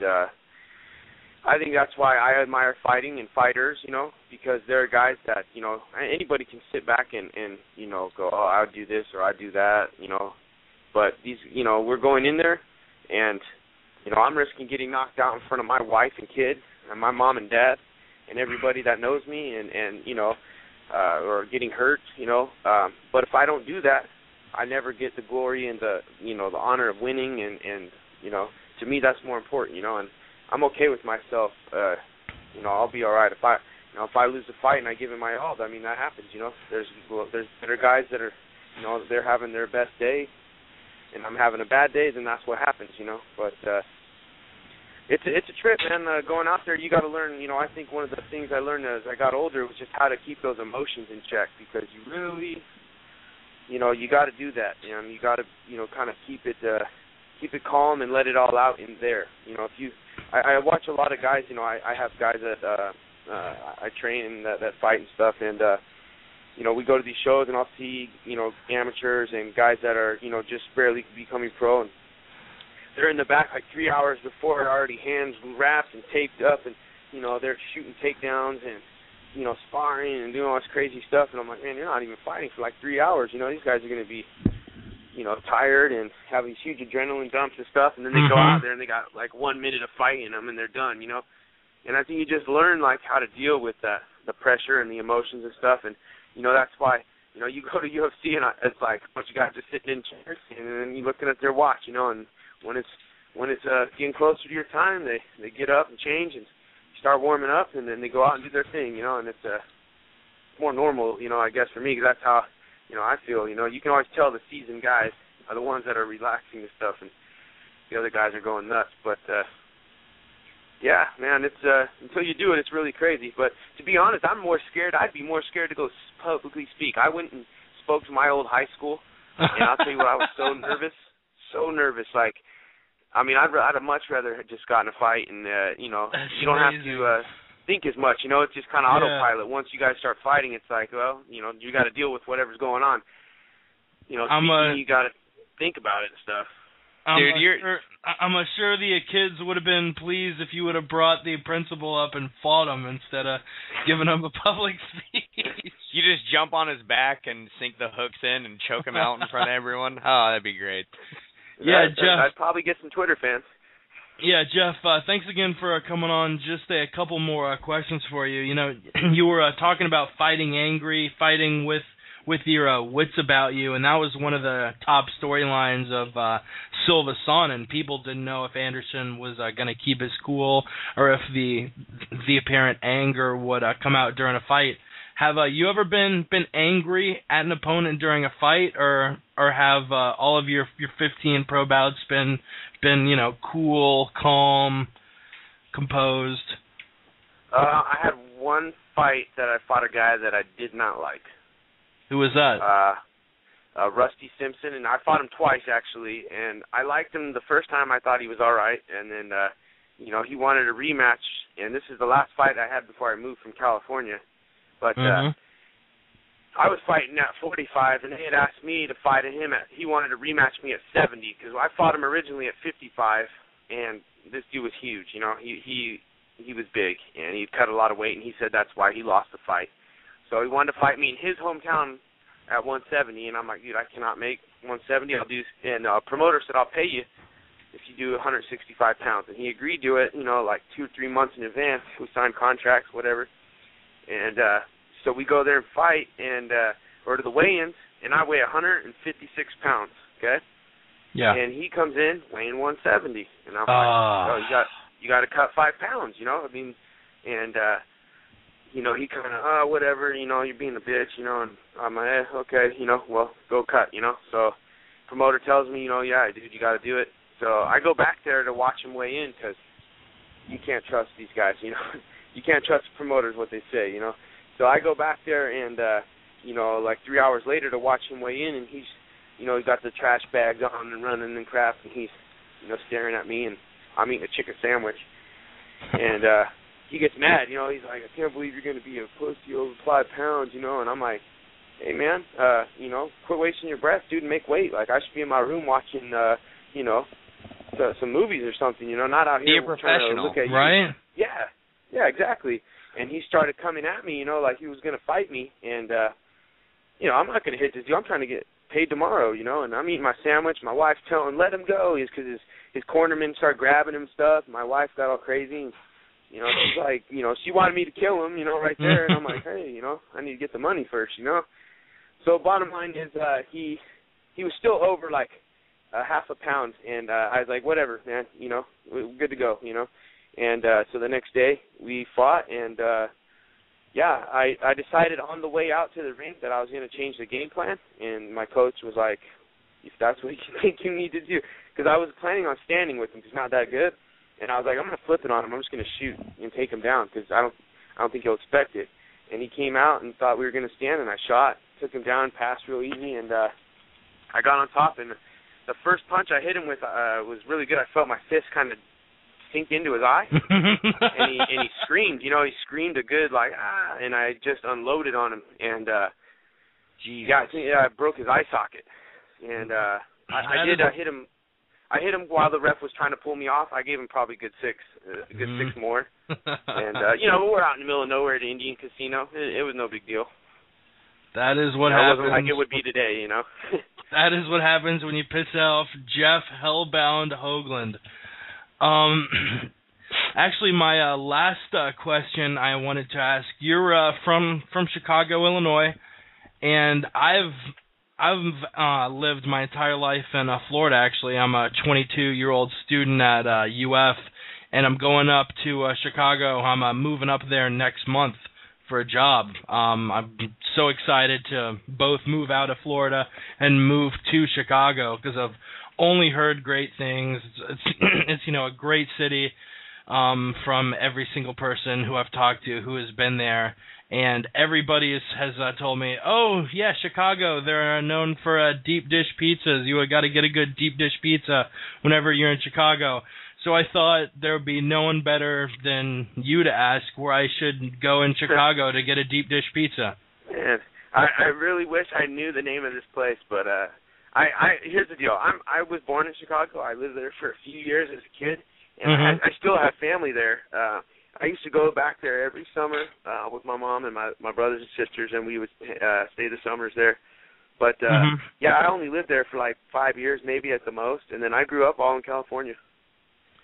I think that's why I admire fighting and fighters, you know, because there are guys that, you know, anybody can sit back and you know, go, oh, I'll do this or I'll do that, you know. But these, you know, we're going in there, and you know, I'm risking getting knocked out in front of my wife and kid and my mom and dad and everybody that knows me, and you know, or getting hurt, you know. But if I don't do that, I never get the glory and the, you know, the honor of winning, and you know, to me that's more important, you know. And I'm okay with myself. You know, I'll be all right if I lose the fight and I give it my all. I mean, that happens, you know. There's better guys that are, you know, they're having their best day, and I'm having a bad day, then that's what happens, you know. But it's a trip, man. Going out there, you got to learn. You know, I think one of the things I learned as I got older was just how to keep those emotions in check, because you really, you know, you got to do that. You know, you got to, you know, kind of keep it calm and let it all out in there. You know, I watch a lot of guys. You know, I have guys that I train that fight and stuff, and you know, we go to these shows and I'll see, you know, amateurs and guys that are, you know, just barely becoming pro, and they're in the back like 3 hours before, already hands wrapped and taped up, and you know, they're shooting takedowns and, you know, sparring and doing all this crazy stuff. And I'm like, man, you're not even fighting for like 3 hours. You know, these guys are going to be, you know, tired and have these huge adrenaline dumps and stuff. And then they go out there and they got like 1 minute of fighting them and they're done, you know. And I think you just learn like how to deal with that, the pressure and the emotions and stuff. And, you know, that's why, you know, you go to UFC and it's like a bunch of guys just sitting in chairs and then you're looking at their watch, you know. And when it's getting closer to your time, they get up and change and start warming up, and then they go out and do their thing, you know. And it's more normal, you know, I guess for me, because that's how, you know, I feel. You know, you can always tell the seasoned guys are the ones that are relaxing and stuff, and the other guys are going nuts. But yeah, man, it's until you do it, it's really crazy. But to be honest, I'm more scared. I'd be more scared to go publicly speak. I went and spoke to my old high school, and I'll tell you what, I was so nervous, like. I mean, I'd have much rather have just gotten a fight, and you know, you don't have to think as much. You know, it's just kind of autopilot. Once you guys start fighting, it's like, well, you know, you got to deal with whatever's going on. You know, you got to think about it and stuff. I'm sure the kids would have been pleased if you would have brought the principal up and fought him instead of giving him a public speech. You just jump on his back and sink the hooks in and choke him out in front of everyone. Oh, that'd be great. Yeah, Jeff. I'd probably get some Twitter fans. Yeah, Jeff, thanks again for coming on. Just a couple more questions for you. You know, you were talking about fighting angry, fighting with your wits about you, and that was one of the top storylines of Silva Sonnen. People didn't know if Anderson was going to keep his cool or if the apparent anger would come out during a fight. Have you ever been angry at an opponent during a fight, or have all of your 15 pro bouts been cool, calm, composed? I had one fight that I fought a guy that I did not like. Who was that? Rusty Simpson, and I fought him twice actually, and I liked him the first time. I thought he was all right, and then he wanted a rematch, and this is the last fight I had before I moved from California. But I was fighting at 45, and they had asked me to fight him he wanted to rematch me at 70, because I fought him originally at 55, and this dude was huge. He was big, and he'd cut a lot of weight, and he said that's why he lost the fight. So he wanted to fight me in his hometown at 170, and I'm like, dude, I cannot make 170. And a promoter said, I'll pay you if you do 165 pounds. And he agreed to it, like 2 or 3 months in advance. We signed contracts, whatever. And so we go there and fight, and or to the weigh-ins, and I weigh 156 pounds, okay? Yeah. And he comes in weighing 170, and I'm like, oh, you got to cut 5 pounds, he kind of, whatever, you're being a bitch, and I'm like, okay, well, go cut, So promoter tells me, yeah, dude, you got to do it. So I go back there to watch him weigh in, because you can't trust these guys, You can't trust promoters, what they say, So I go back there and, like 3 hours later to watch him weigh in, and he's, he got the trash bags on and running and crap, and he's, staring at me, and I'm eating a chicken sandwich. And he gets mad, he's like, I can't believe you're going to be a pussy over 5 pounds, and I'm like, hey, man, quit wasting your breath, dude, and make weight. Like, I should be in my room watching, some movies or something, not out here be a professional, trying to look at you. Right? Yeah, exactly. And he started coming at me, like he was going to fight me. And, I'm not going to hit this dude. I'm trying to get paid tomorrow, and I'm eating my sandwich. My wife's telling, let him go, because his cornermen started grabbing him and stuff. My wife got all crazy. And, she's like, she wanted me to kill him, right there. And I'm like, hey, I need to get the money first, So bottom line is he was still over like half a pound. And I was like, whatever, man, we're good to go, And so the next day we fought, and I decided on the way out to the ring that I was going to change the game plan, and my coach was like, if that's what you think you need to do, because I was planning on standing with him because he's not that good, and I was like, I'm going to flip it on him. I'm just going to shoot and take him down because I don't think he'll expect it. And he came out and thought we were going to stand, and I shot, took him down, passed real easy, and I got on top, and the first punch I hit him with was really good. I felt my fist kind of sink into his eye, and he screamed. He screamed a good and I just unloaded on him, and I broke his eye socket, and I hit him while the ref was trying to pull me off. I gave him probably a good six more, and we're out in the middle of nowhere at an Indian casino. It was no big deal. That is what happens. It wasn't like it would be today, That is what happens when you piss off Jeff Hellbound Hougland. Actually, my last question I wanted to ask, you're from Chicago, Illinois, and I've lived my entire life in Florida, actually. I'm a 22-year-old student at UF, and I'm going up to Chicago. I'm moving up there next month for a job. I'm so excited to both move out of Florida and move to Chicago because I've only heard great things. It's a great city from every single person who I've talked to who has been there, and everybody has told me, oh yeah, Chicago, they're known for deep dish pizzas. You got to get a good deep dish pizza whenever you're in Chicago. So I thought there would be no one better than you to ask where I should go in Chicago to get a deep dish pizza. Man, I really wish I knew the name of this place, but here's the deal. I was born in Chicago. I lived there for a few years as a kid, and I still have family there. I used to go back there every summer with my mom and my brothers and sisters, and we would stay the summers there. But, I only lived there for like 5 years maybe at the most, and then I grew up all in California.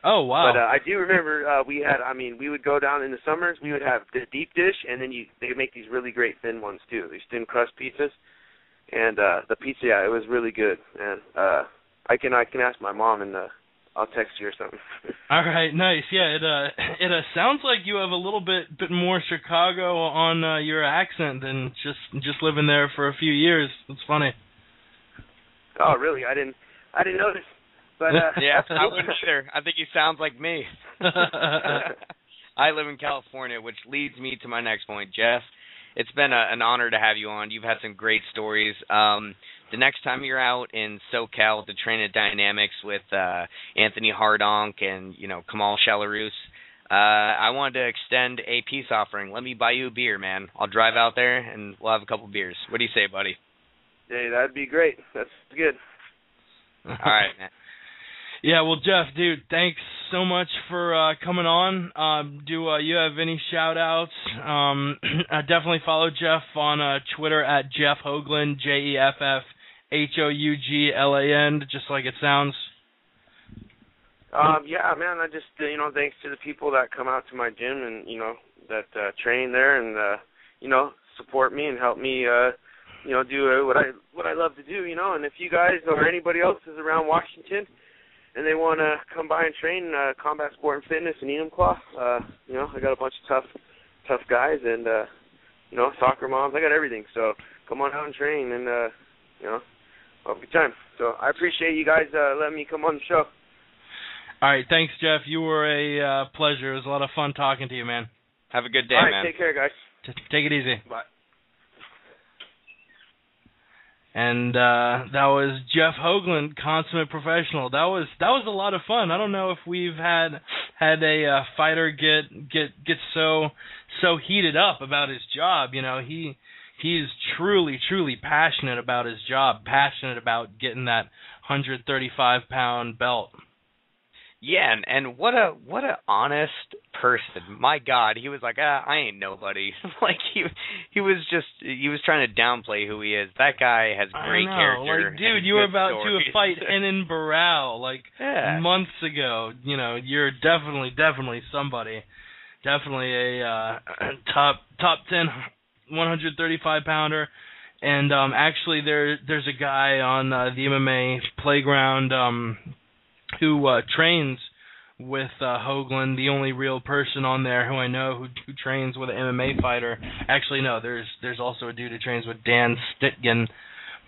Oh, wow. But I do remember we would go down in the summers, we would have the deep dish, and then they would make these really great thin ones too, these thin crust pizzas. And the pizza, it was really good. And I can ask my mom, and I'll text you or something. All right, nice. Yeah, it sounds like you have a little bit more Chicago on your accent than just living there for a few years. It's funny. Oh, really? I didn't notice. But yeah, I wouldn't either. I think he sounds like me. I live in California, which leads me to my next point, Jeff. It's been an honor to have you on. You've had some great stories. The next time you're out in SoCal to train at Dynamics with Anthony Hardonk and Kamal Shalarus, I wanted to extend a peace offering. Let me buy you a beer, man. I'll drive out there and we'll have a couple beers. What do you say, buddy? Hey, that'd be great. That's good. All right, man. Yeah, well, Jeff, dude, thanks so much for coming on. Do you have any shout-outs? Definitely follow Jeff on Twitter at Jeff Hougland, JeffHouglan, just like it sounds. Yeah, man, I just, thanks to the people that come out to my gym and, that train there and, support me and help me, do what I love to do, and if you guys or anybody else is around Washington and they want to come by and train Combat Sport and Fitness in Enumclaw, I got a bunch of tough guys and, soccer moms. I got everything. So come on out and train and, have a good time. So I appreciate you guys letting me come on the show. All right. Thanks, Jeff. You were a pleasure. It was a lot of fun talking to you, man. Have a good day, man. All right, man. Take care, guys. Take it easy. Bye. And that was Jeff Hougland, consummate professional. That was a lot of fun. I don't know if we've had a fighter get so heated up about his job. He's truly passionate about his job, passionate about getting that 135-pound belt. Yeah, and what a honest person. My God, he was like, I ain't nobody. Like he was trying to downplay who he is. That guy has great character. Like, dude, you were about to fight Enan Barral months ago. You're definitely somebody. Definitely a top 10 135-pounder. And actually, there's a guy on the MMA playground who trains with Hougland, the only real person on there who I know who trains with an MMA fighter. Actually, no, there's also a dude who trains with Dan Stitgen.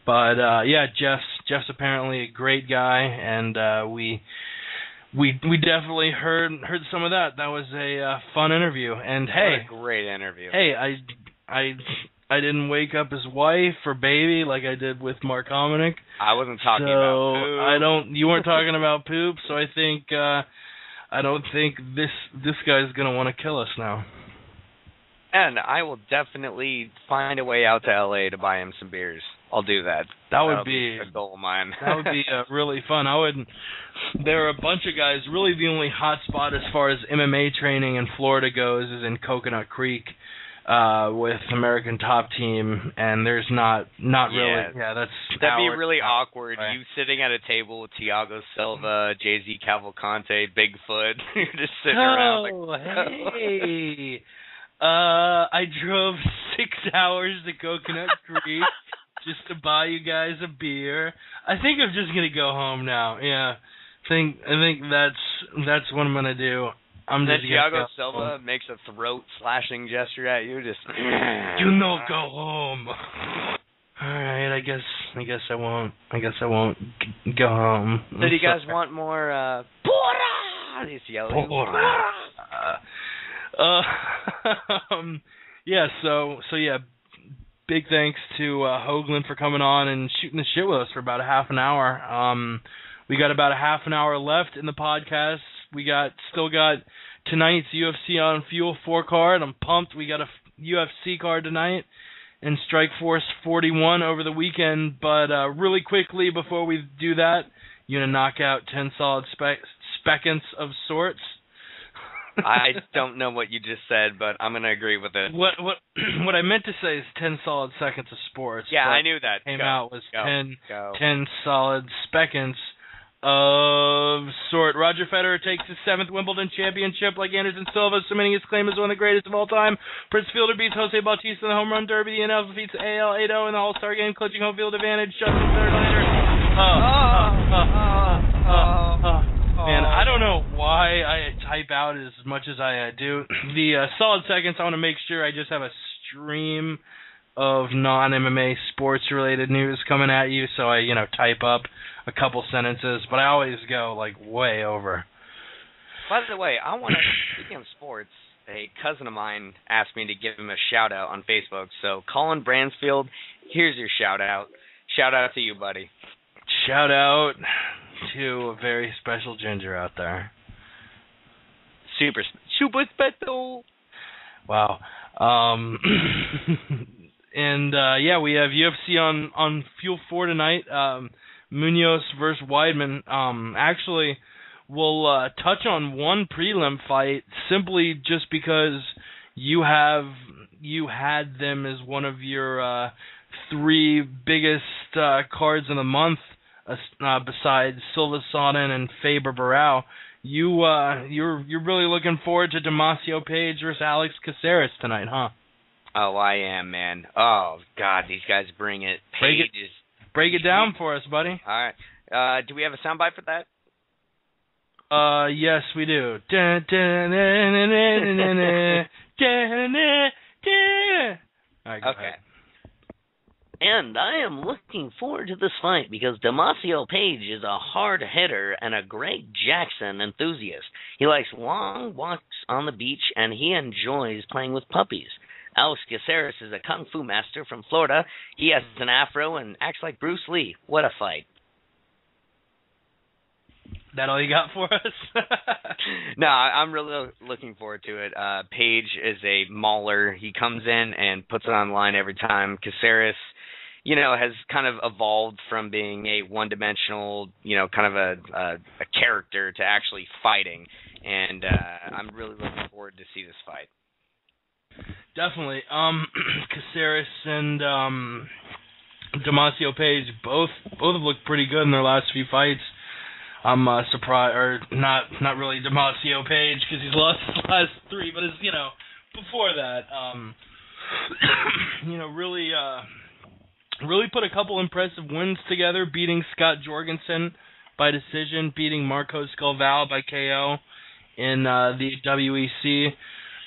But yeah, Jeff's apparently a great guy, and we definitely heard some of that. That was a fun interview. And hey, what a great interview. Hey, I didn't wake up his wife or baby like I did with Mark Hominick. I wasn't talking about poop. You weren't talking about poop, so I think I don't think this guy's gonna want to kill us now. And I will definitely find a way out to LA to buy him some beers. I'll do that. That would be a goal of mine. That would be really fun. There are a bunch of guys. Really, the only hot spot as far as MMA training in Florida goes is in Coconut Creek. With American Top Team, and there's not really. Yeah, that'd be really awkward. Right. You sitting at a table with Thiago Silva, Jay-Z Cavalcante, Bigfoot. You're just sitting around. Hey, I drove 6 hours to Coconut Creek just to buy you guys a beer. I think I'm just gonna go home now. Yeah, I think that's what I'm gonna do. And then Thiago Silva makes a throat-slashing gesture at you, just... Do not go home. All right, I guess I won't go home. So do you guys want more, Porra! He's yelling. Porra! Yeah, so yeah, big thanks to Hougland for coming on and shooting the shit with us for about a half an hour. We got about a half an hour left in the podcast. We still got tonight's UFC on Fuel 4 card. I'm pumped. We got a UFC card tonight and Strikeforce 41 over the weekend. But really quickly before we do that, you gonna knock out 10 solid seconds of sorts? I don't know what you just said, but I'm gonna agree with it. What I meant to say is 10 solid seconds of sports. Yeah, I knew that. Came out was 10 solid seconds of sort. Roger Federer takes his 7th Wimbledon championship like Anderson Silva, submitting his claim as one of the greatest of all time. Prince Fielder beats Jose Bautista in the home run derby. The NL defeats AL 8-0 in the All-Star game, clinching home field advantage. Justin Verlander. Man, don't know why I type out as much as I do. The solid seconds, I want to make sure I just have a stream of non-MMA sports-related news coming at you, so I, type up a couple sentences, but I always go, way over. By the way, speaking of sports, a cousin of mine asked me to give him a shout-out on Facebook, so Colin Bransfield, here's your shout-out. Shout-out to you, buddy. Shout-out to a very special ginger out there. Super special. Wow. And we have UFC on Fuel 4 tonight. Munoz versus Weidman. Actually, we'll touch on one prelim fight simply just because you had them as one of your 3 biggest cards of the month, besides Silva Sonnen and Faber Barao. You're really looking forward to Damasio Page versus Alex Caceres tonight, huh? Oh, I am, man. Oh, God, these guys bring it. Break it down for us, buddy. All right. Do we have a soundbite for that? Yes, we do. All right, okay. And I am looking forward to this fight because Damasio Page is a hard hitter and a Greg Jackson enthusiast. He likes long walks on the beach, and he enjoys playing with puppies. Alex Caceres is a kung fu master from Florida. He has an afro and acts like Bruce Lee. What a fight. That all you got for us? No, I'm really looking forward to it. Page is a mauler. He comes in and puts it on the line every time. Caceres, has kind of evolved from being a one-dimensional, kind of a character to actually fighting. And I'm really looking forward to see this fight. Definitely. Caceres and Damasio Page both have looked pretty good in their last few fights. I'm surprised, or not really Damasio Page because he's lost his last 3, but before that, really put a couple impressive wins together, beating Scott Jorgensen by decision, beating Marco Scalval by KO in the WEC.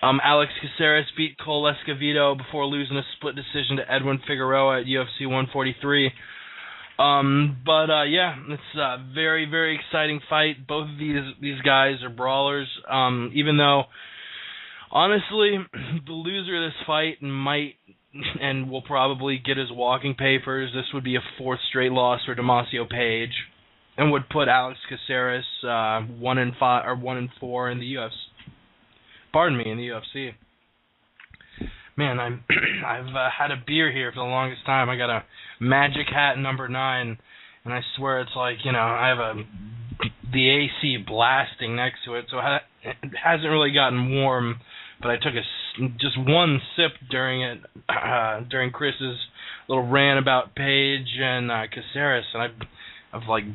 Alex Caceres beat Cole Escovedo before losing a split decision to Edwin Figueroa at UFC 143. It's a very, very exciting fight. Both of these guys are brawlers. Even though, honestly, the loser of this fight might and will probably get his walking papers. This would be a 4th straight loss for Damasio Page, and would put Alex Caceres 1-5 or 1-4 in the UFC. Pardon me, in the UFC. Man, I've had a beer here for the longest time. I got a Magic Hat number 9, and I swear it's like, I have the AC blasting next to it, so it hasn't really gotten warm, but I took just one sip during it, during Chris's little rant about Page and Caceres, and I've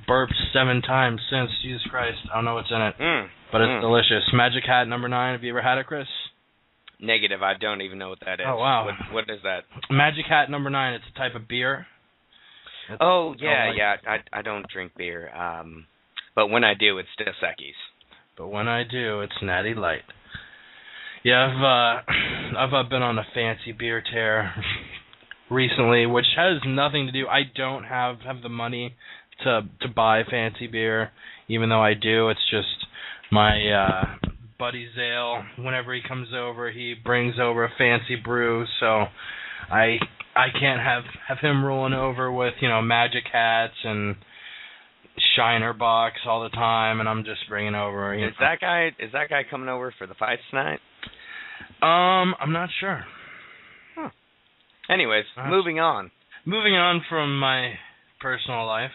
burped 7 times since. Jesus Christ, I don't know what's in it, but it's delicious. Magic Hat number 9, have you ever had it, Chris? Negative, I don't even know what that is. Oh, wow. What is that? Magic Hat number 9, it's a type of beer. I don't drink beer, but when I do, it's Dos Equis. But when I do, it's Natty Light. Yeah, I've been on a fancy beer tear recently, which has nothing to do. I don't have the money to buy fancy beer, even though I do. It's just my buddy Zale. Whenever he comes over, he brings over a fancy brew, so I can't have him rolling over with Magic Hats and Shiner Box all the time, and I'm just bringing over. Is that guy coming over for the fights tonight? I'm not sure. Huh. Anyways, moving on. Moving on from my personal life.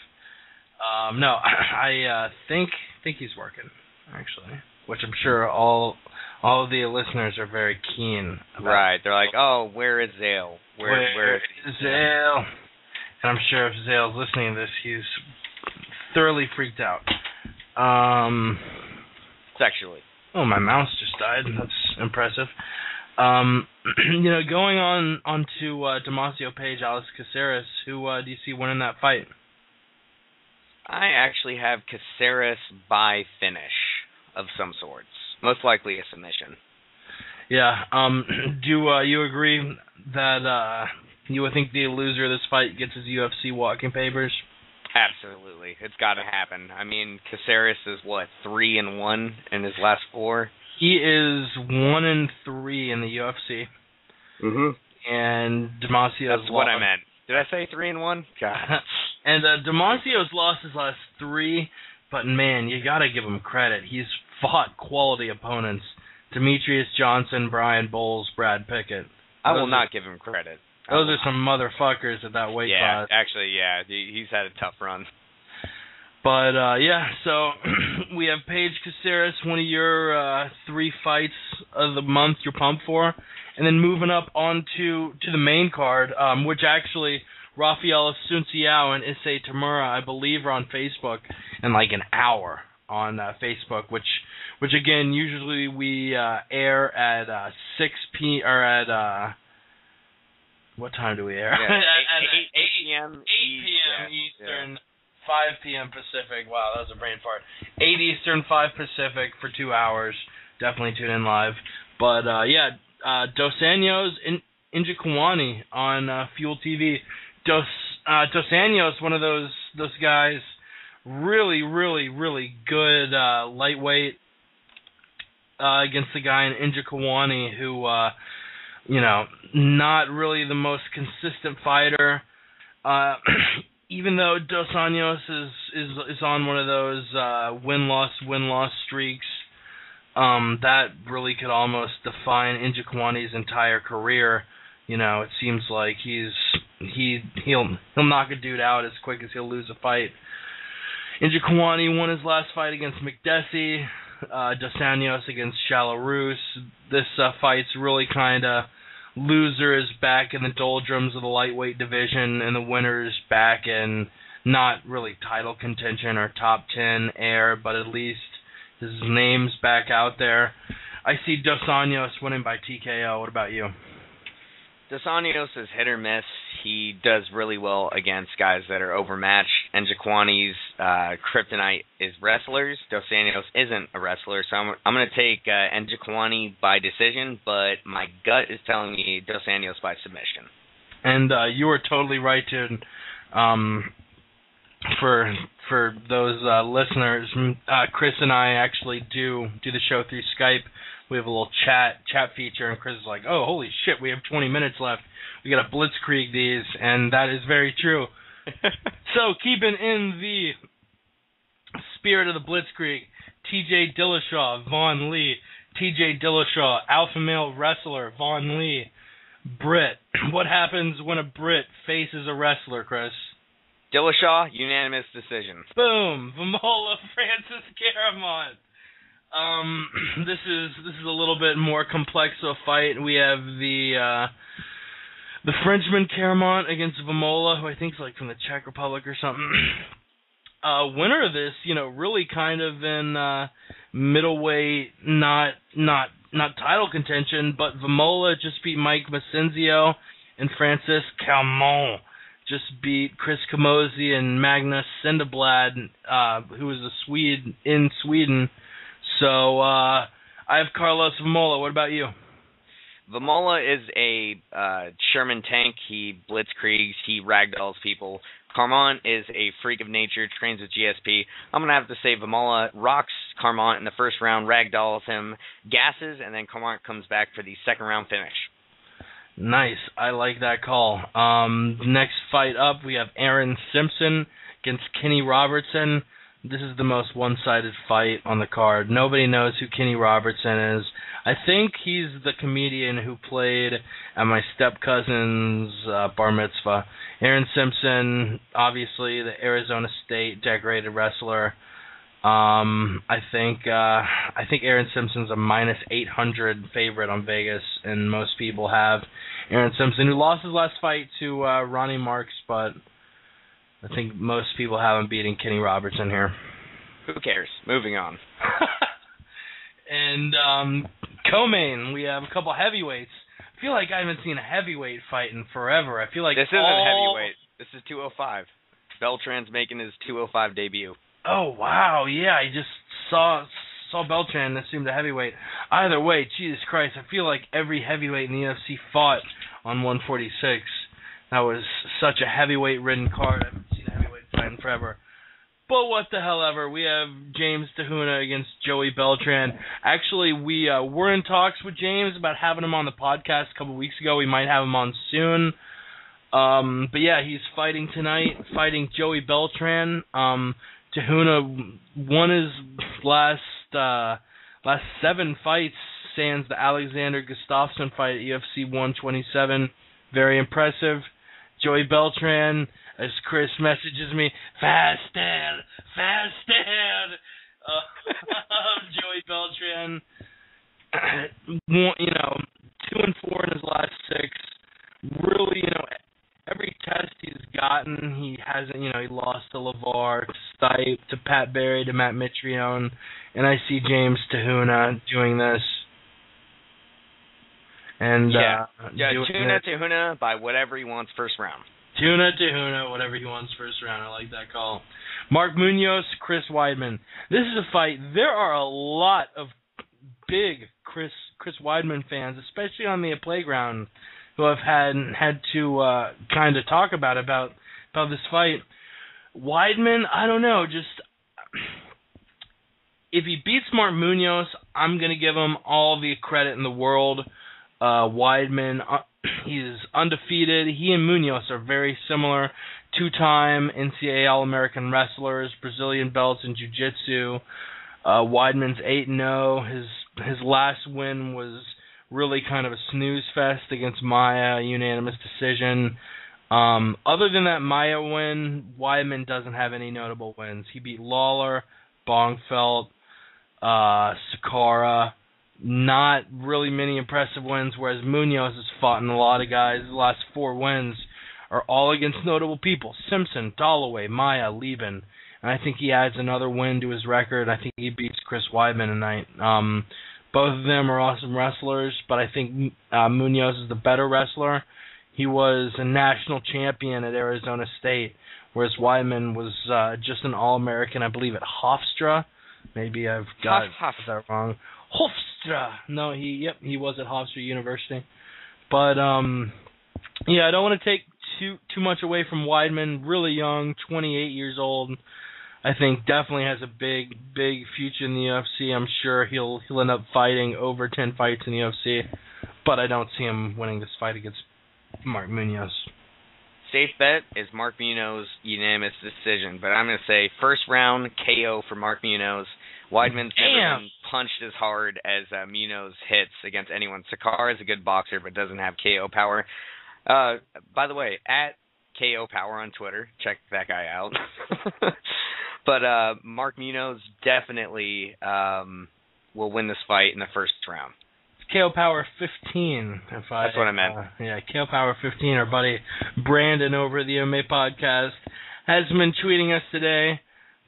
No, I think he's working actually, which I'm sure all of the listeners are very keen about. Right, they're like, oh, where is Zale? Where is Zale? And I'm sure if Zale's listening to this, he's thoroughly freaked out. Sexually. Oh, my mouse just died. That's impressive. Going on to Damasio Page, Alex Caceres, who do you see winning that fight? I actually have Caceres by finish. of some sorts. Most likely a submission. Yeah. Do you agree that you would think the loser of this fight gets his UFC walking papers? Absolutely. It's got to happen. I mean, Caceres is, 3-1 in his last 4? He is 1-3 in the UFC. And Demacio's That's what I meant. Did I say 3-1? God. And Demacio's lost his last 3, but man, you got to give him credit. He's fought quality opponents. Demetrius Johnson, Brian Bowles, Brad Pickett. I will not give him credit. Those are some motherfuckers at that weight class. Yeah, actually, yeah. He's had a tough run. But, so we have Paige Caceres, one of your 3 fights of the month you're pumped for. And then moving up on to the main card, which actually Rafael Asunciao and Issei Tamura, I believe, are on Facebook in like an hour on Facebook, which again, usually we air at 6 p. or at what time do we air? Yeah, 8 p.m. 8 p.m. Eastern, 5 p.m. Pacific. Wow, that was a brain fart. 8 Eastern, 5 Pacific for 2 hours. Definitely tune in live. But Dos Anjos Njokuani on Fuel TV. Dos Anjos, one of those guys, really, really, really good lightweight against the guy in Njokuani who, not really the most consistent fighter. Even though Dos Anjos is on one of those win-loss streaks, that really could almost define Njokuani's entire career. It seems like he'll knock a dude out as quick as he'll lose a fight. Njokuani won his last fight against McDessie. Dos Anjos against Chalarus. This fight's really kind of loser is back in the doldrums of the lightweight division, and the winner is back in not really title contention or top 10 air, but at least his name's back out there. I see Dos Anjos winning by TKO. What about you? Dos Anjos is hit or miss. He does really well against guys that are overmatched. Njokuani's kryptonite is wrestlers. Dos Anjos isn't a wrestler, so I'm going to take Njokuani by decision, but my gut is telling me Dos Anjos by submission. And you were totally right, dude. For those listeners, Chris and I actually do the show through Skype. We have a little chat feature, and Chris is like, oh, holy shit, we have 20 minutes left. We got to blitzkrieg these, and that is very true. So, keeping in the spirit of the blitzkrieg, TJ Dillashaw, Vaughn Lee. TJ Dillashaw, alpha male wrestler, Vaughn Lee. Brit. What happens when a Brit faces a wrestler, Chris? Dillashaw, unanimous decision. Boom. Vamola, Francis Garamond. This is a little bit more complex of a fight. We have the Frenchman Caramont against Vamola, who I think is like from the Czech Republic or something. Winner of this, really kind of in middleweight, not title contention, but Vamola just beat Mike Macenzio, and Francis Caramont just beat Chris Camozzi and Magnus Sendeblad, who is a Swede in Sweden. So, I have Carlos Vamola. What about you? Vamola is a Sherman tank. He blitzkriegs. He ragdolls people. Carmont is a freak of nature, trains with GSP. I'm going to have to say Vamola rocks Carmont in the first round, ragdolls him, gasses, and then Carmont comes back for the second round finish. Nice. I like that call. Next fight up, we have Aaron Simpson against Kenny Robertson. This is the most one-sided fight on the card. Nobody knows who Kenny Robertson is. I think he's the comedian who played at my step-cousin's bar mitzvah. Aaron Simpson, obviously the Arizona State decorated wrestler. I think Aaron Simpson's a minus 800 favorite on Vegas, and most people have Aaron Simpson, who lost his last fight to Ronnie Marks, but I think most people have him beating Kenny Robertson here. Who cares? Moving on. And co-main, we have a couple heavyweights. I feel like I haven't seen a heavyweight fight in forever. I feel like this isn't heavyweight. This is 205. Beltran's making his 205 debut. Oh wow, yeah, I just saw Saul Beltran assumed a heavyweight. Either way, Jesus Christ, I feel like every heavyweight in the UFC fought on 146. That was such a heavyweight-ridden card. I haven't seen a heavyweight fight in forever. But what the hell ever. We have James Tahuna against Joey Beltran. Actually, we were in talks with James about having him on the podcast a couple weeks ago. We might have him on soon. But yeah, he's fighting tonight, fighting Joey Beltran. Tahuna won his last 7 fights, sans the Alexander Gustafsson fight at UFC 127. Very impressive. Joey Beltran, as Chris messages me, fasted. Joey Beltran, 2-4 in his last 6. Really, every test he's gotten, he hasn't, he lost to LeVar, to Stipe, to Pat Barry, to Matt Mitrione, and I see James Tahuna doing this. And Tahuna by whatever he wants first round. Tahuna, whatever he wants first round. I like that call. Mark Munoz, Chris Weidman. This is a fight. There are a lot of big Chris Weidman fans, especially on the playground, who have had to kind of talk about this fight. Weidman, I don't know. Just if he beats Mark Munoz, I'm gonna give him all the credit in the world. Weidman, he's undefeated. He and Munoz are very similar. 2-time NCAA All-American wrestlers, Brazilian belts in jiu-jitsu. Weidman's 8-0. His last win was really kind of a snooze fest against Maia, unanimous decision. Other than that Maia win, Weidman doesn't have any notable wins. He beat Lawler, Bongfeld, Sakara. Not really many impressive wins, whereas Munoz has fought in a lot of guys. The last 4 wins are all against notable people. Simpson, Holloway, Maia, Lieben. And I think he adds another win to his record. I think he beats Chris Weidman tonight. Both of them are awesome wrestlers, but I think Munoz is the better wrestler. He was a national champion at Arizona State, whereas Weidman was just an All-American, I believe, at Hofstra. Maybe I've got that wrong. Hofstra. No, he was at Hofstra University. But I don't want to take too much away from Weidman. Really young, 28 years old. I think definitely has a big future in the UFC. I'm sure he'll end up fighting over 10 fights in the UFC, but I don't see him winning this fight against Mark Munoz. Safe bet is Mark Munoz unanimous decision, but I'm going to say first round KO for Mark Munoz. Weidman's never been punched as hard as Munoz hits against anyone. Sakara is a good boxer, but doesn't have KO power. By the way, at KO Power on Twitter, check that guy out. But Mark Munoz definitely will win this fight in the first round. It's KO Power 15. That's what I meant. KO Power 15. Our buddy Brandon over at the MMA Podcast has been tweeting us today.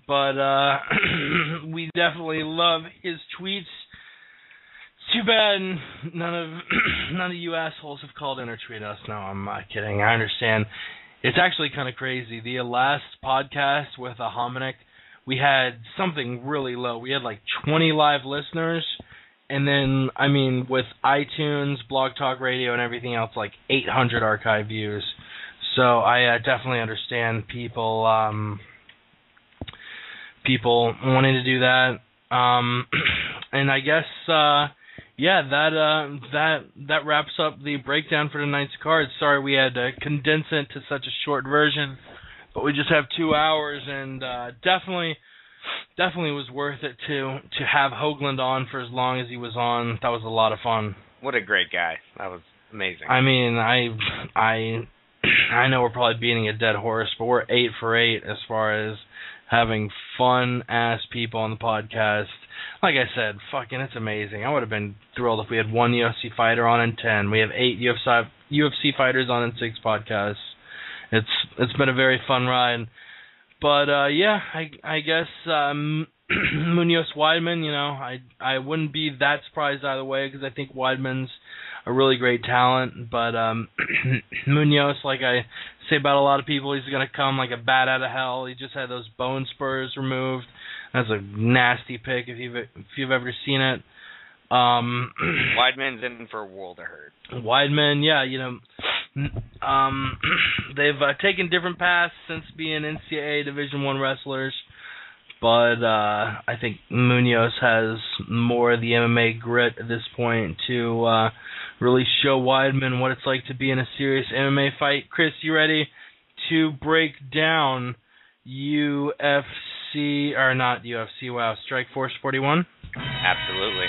But we definitely love his tweets. It's too bad none of you assholes have called in or tweeted us. No, I'm not kidding. I understand. It's actually kind of crazy. The last podcast with Hominick, we had something really low. We had like 20 live listeners, and then, with iTunes, Blog Talk Radio, and everything else, like 800 archive views. So I definitely understand people wanting to do that. And I guess, that wraps up the breakdown for tonight's card. Sorry we had to condense it to such a short version, but we just have 2 hours, and definitely was worth it to have Hoagland on for as long as he was on. That was a lot of fun. What a great guy. That was amazing. I know we're probably beating a dead horse, but we're 8 for 8 as far as having fun-ass people on the podcast. Like I said, it's amazing. I would have been thrilled if we had 1 UFC fighter on in 10. We have 8 UFC fighters on in 6 podcasts. It's been a very fun ride. But, I guess Munoz Weidman, I wouldn't be that surprised either way, because I think Weidman's a really great talent. But Munoz, like I say about a lot of people, he's going to come like a bat out of hell. He just had those bone spurs removed. That's a nasty pick if you've ever seen it. Weidman's in for a world of hurt. Weidman, yeah, they've taken different paths since being NCAA Division I wrestlers, but I think Munoz has more of the MMA grit at this point to really show Weidman what it's like to be in a serious MMA fight. Chris, you ready to break down Strikeforce 41? Absolutely.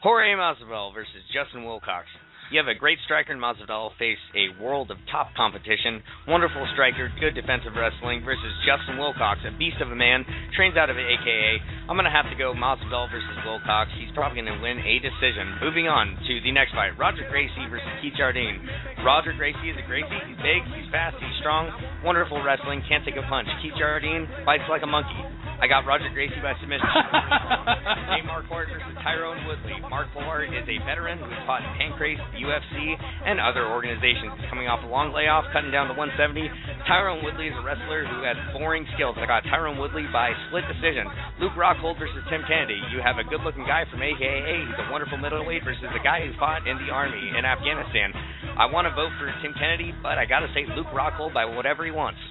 Jorge Masvidal versus Justin Wilcox. You have a great striker in Masvidal face a world of top competition, wonderful striker, good defensive wrestling versus Justin Wilcox, a beast of a man, trains out of AKA. I'm going to have to go Masvidal versus Wilcox. He's probably going to win a decision. Moving on to the next fight, Roger Gracie versus Keith Jardine. Roger Gracie is a Gracie. He's big, he's fast, he's strong, wonderful wrestling, can't take a punch. Keith Jardine bites like a monkey. I got Roger Gracie by submission. A. Marquardt versus Tyrone Woodley. Marquardt is a veteran who's fought in Pancrase, UFC, and other organizations. He's coming off a long layoff, cutting down to 170. Tyrone Woodley is a wrestler who has boring skills. I got Tyrone Woodley by split decision. Luke Rockhold versus Tim Kennedy. You have a good-looking guy from AKA. He's a wonderful middleweight versus a guy who fought in the Army in Afghanistan. I want to vote for Tim Kennedy, but I got to say Luke Rockhold by whatever he wants.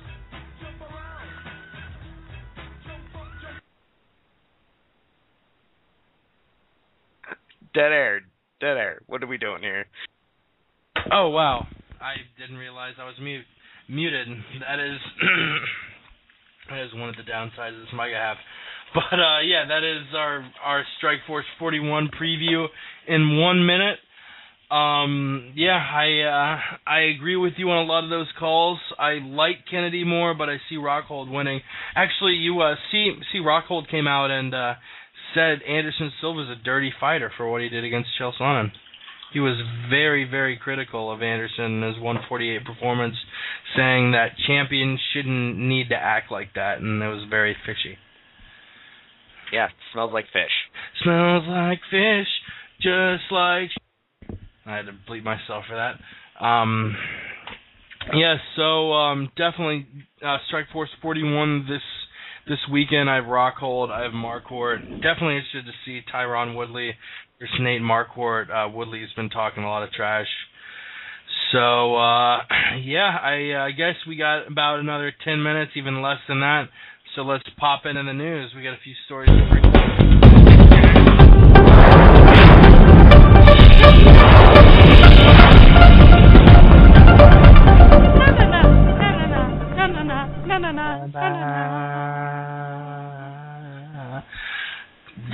Dead air. What are we doing here? Oh, wow. I didn't realize I was muted. That is one of the downsides of this mic I have. But, yeah, that is our Strikeforce 41 preview in 1 minute. I agree with you on a lot of those calls. I like Kennedy more, but I see Rockhold winning. Actually, you see Rockhold came out and said Anderson Silva's a dirty fighter for what he did against Chael Sonnen. He was very, very critical of Anderson in his 148 performance, saying that champions shouldn't need to act like that, and it was very fishy. Yeah, it smells like fish. Smells like fish, just like... I had to bleep myself for that. Definitely Strikeforce 41 this weekend. I have Rockhold, I have Marquardt. Definitely interested to see Tyrone Woodley versus Nate Marquardt. Woodley's been talking a lot of trash. So, I guess we got about another 10 minutes, even less than that. So let's pop into the news. We got a few stories to break down.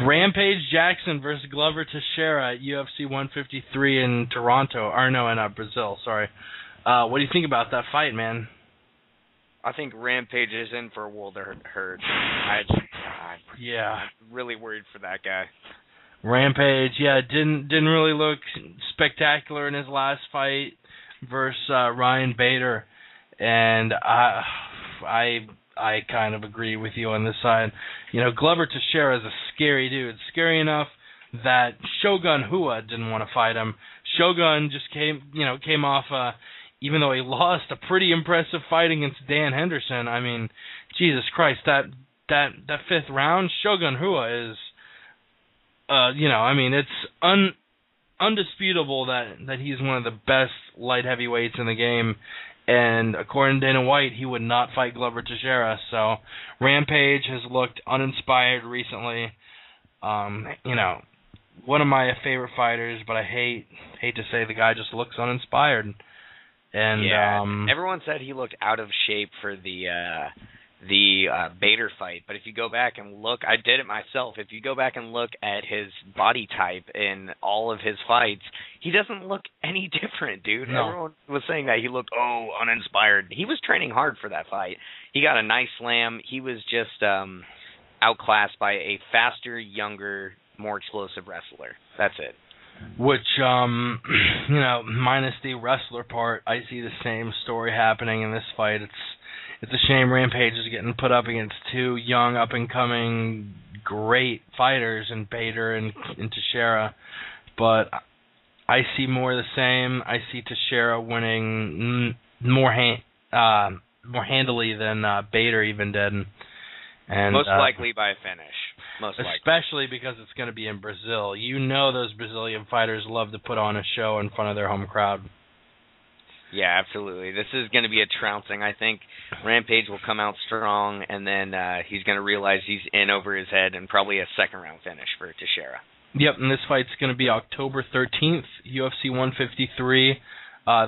Rampage Jackson versus Glover Teixeira at UFC 153 in Brazil. Sorry. What do you think about that fight, man? I think Rampage is in for a world of hurt. I'm really worried for that guy. Rampage, didn't really look spectacular in his last fight versus Ryan Bader, and I kind of agree with you on this side. Glover Teixeira is a scary dude. Scary enough that Shogun Rua didn't want to fight him. Shogun just came off, even though he lost, a pretty impressive fight against Dan Henderson. I mean, Jesus Christ, that fifth round, Shogun Rua is, it's undisputable that he's one of the best light heavyweights in the game. And according to Dana White, he would not fight Glover Teixeira. So Rampage has looked uninspired recently. One of my favorite fighters, but I hate to say the guy just looks uninspired. And everyone said he looked out of shape for the Bader fight, but if you go back and look, I did it myself. If you go back and look at his body type in all of his fights, he doesn't look any different, dude. No. Everyone was saying that he looked uninspired. He was training hard for that fight. He got a nice slam. He was just outclassed by a faster, younger, more explosive wrestler. That's it. Which, minus the wrestler part, I see the same story happening in this fight. It's a shame Rampage is getting put up against two young, up-and-coming great fighters in Bader and Teixeira, but I see more the same. I see Teixeira winning more handily than Bader even did. And most likely by a finish. Most likely. Especially because it's going to be in Brazil. You know those Brazilian fighters love to put on a show in front of their home crowd. Yeah, absolutely. This is going to be a trouncing. I think Rampage will come out strong, and then he's going to realize he's in over his head, and probably a second-round finish for Teixeira. Yep, and this fight's going to be October 13th, UFC 153.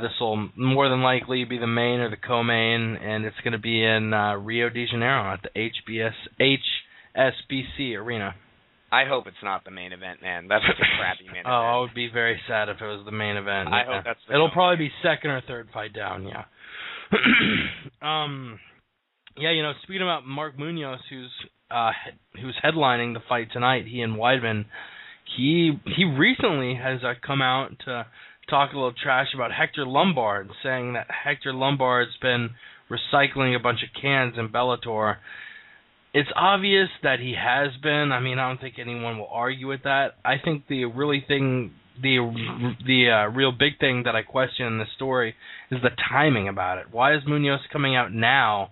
This will more than likely be the main or the co-main, and it's going to be in Rio de Janeiro at the HSBC Arena. I hope it's not the main event, man. That's such a crappy main event. I would be very sad if it was the main event. I hope that's the It'll probably be second or third fight down, yeah. Yeah, speaking about Mark Munoz, who's headlining the fight tonight, he and Weidman, he recently has come out to talk a little trash about Hector Lombard, saying that Hector Lombard's been recycling a bunch of cans in Bellator. It's obvious that he has been. I mean, I don't think anyone will argue with that. I think the real big thing that I question in the story is the timing about it. Why is Munoz coming out now,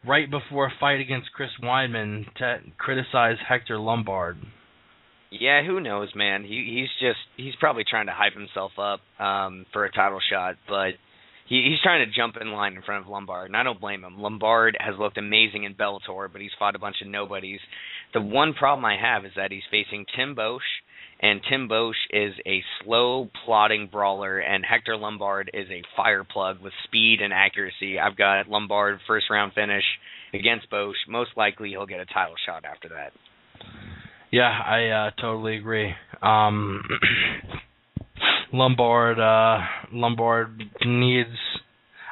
right before a fight against Chris Weidman, to criticize Hector Lombard? Yeah, who knows, man. He's probably trying to hype himself up for a title shot, but he's trying to jump in line in front of Lombard, and I don't blame him. Lombard has looked amazing in Bellator, but he's fought a bunch of nobodies. The one problem I have is that he's facing Tim Bosch, and Tim Bosch is a slow, plodding brawler, and Hector Lombard is a fire plug with speed and accuracy. I've got Lombard first-round finish against Bosch. Most likely he'll get a title shot after that. Yeah, I totally agree. Lombard needs,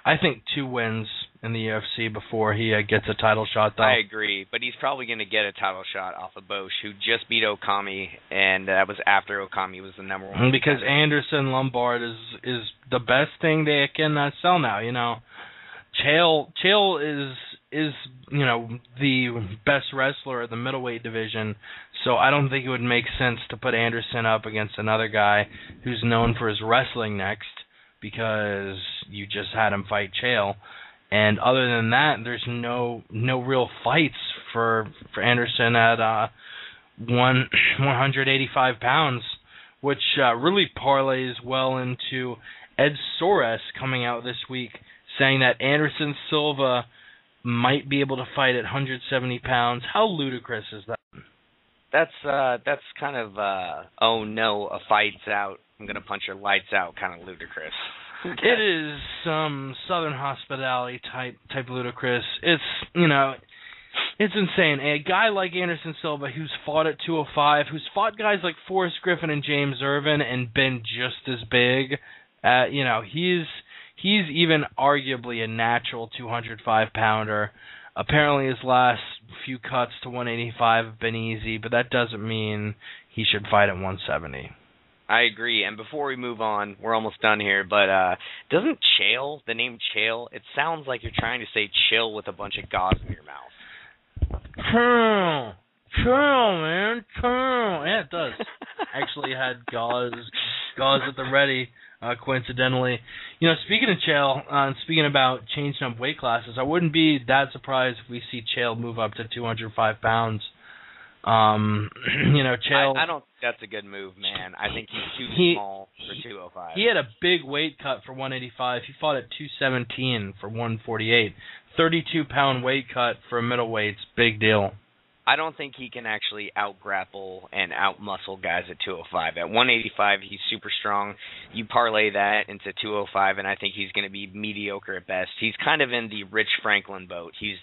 I think, 2 wins in the UFC before he gets a title shot, though. I agree, but he's probably going to get a title shot off of Bosch, who just beat Okami, and that was after Okami was the number one. Because Anderson Lombard is the best thing they can sell now. Chael is the best wrestler in the middleweight division, so I don't think it would make sense to put Anderson up against another guy who's known for his wrestling next, because you just had him fight Chael. And other than that, there's no real fights for Anderson at 185 pounds, which really parlays well into Ed Soares coming out this week saying that Anderson Silva might be able to fight at 170 pounds. How ludicrous is that? That's kind of oh no, a fight's out, I'm gonna punch your lights out kind of ludicrous. It is some Southern hospitality type ludicrous. It's it's insane. A guy like Anderson Silva, who's fought at 205, who's fought guys like Forrest Griffin and James Irvin and been just as big, he's even arguably a natural 205-pounder. Apparently his last few cuts to 185 have been easy, but that doesn't mean he should fight at 170. I agree, and before we move on, we're almost done here, but doesn't Chael, the name Chael, it sounds like you're trying to say chill with a bunch of gauze in your mouth. Chill, man, chill. Yeah, it does. Actually had gauze at the ready, coincidentally. Speaking of Chael, and speaking about changing up weight classes, I wouldn't be that surprised if we see Chael move up to 205 pounds. Chael. I don't think that's a good move, man. I think he's too small for 205. He had a big weight cut for 185. He fought at 217 for 148. 32-pound weight cut for a middleweight's big deal. I don't think he can actually out-grapple and out-muscle guys at 205. At 185, he's super strong. You parlay that into 205, and I think he's going to be mediocre at best. He's kind of in the Rich Franklin boat. He's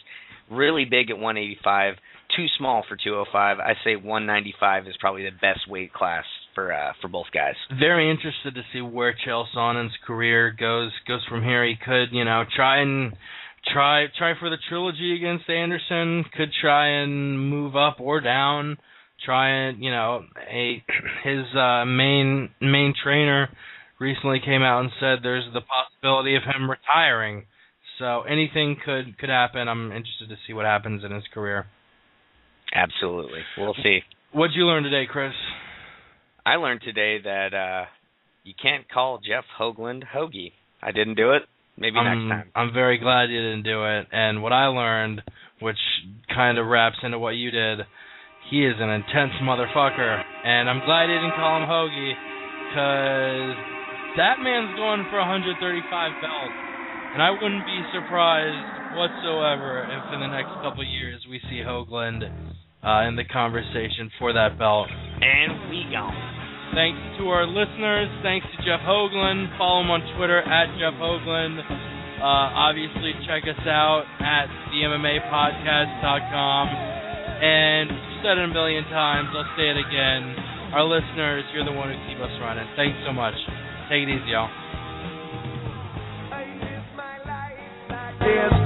really big at 185, too small for 205. I say 195 is probably the best weight class for both guys. Very interested to see where Chael Sonnen's career goes from here. He could, try for the trilogy against Anderson, could try and move up or down, try and, his main trainer recently came out and said there's the possibility of him retiring. So anything could happen. I'm interested to see what happens in his career. Absolutely. We'll see. What'd you learn today, Chris? I learned today that you can't call Jeff Hougland Hoagie. I didn't do it. Maybe next time. I'm very glad you didn't do it. And what I learned, which kind of wraps into what you did, he is an intense motherfucker. And I'm glad you didn't call him Hoagie, because that man's going for 135 belts. And I wouldn't be surprised whatsoever if in the next couple of years we see Hoagland in the conversation for that belt. And we gone. Thanks to our listeners. Thanks to Jeff Hougland. Follow him on Twitter at Jeff Hougland. Obviously, check us out at the MMA Podcast.com. And I've said it a million times. I'll say it again. Our listeners, you're the one who keep us running. Thanks so much. Take it easy, y'all. There's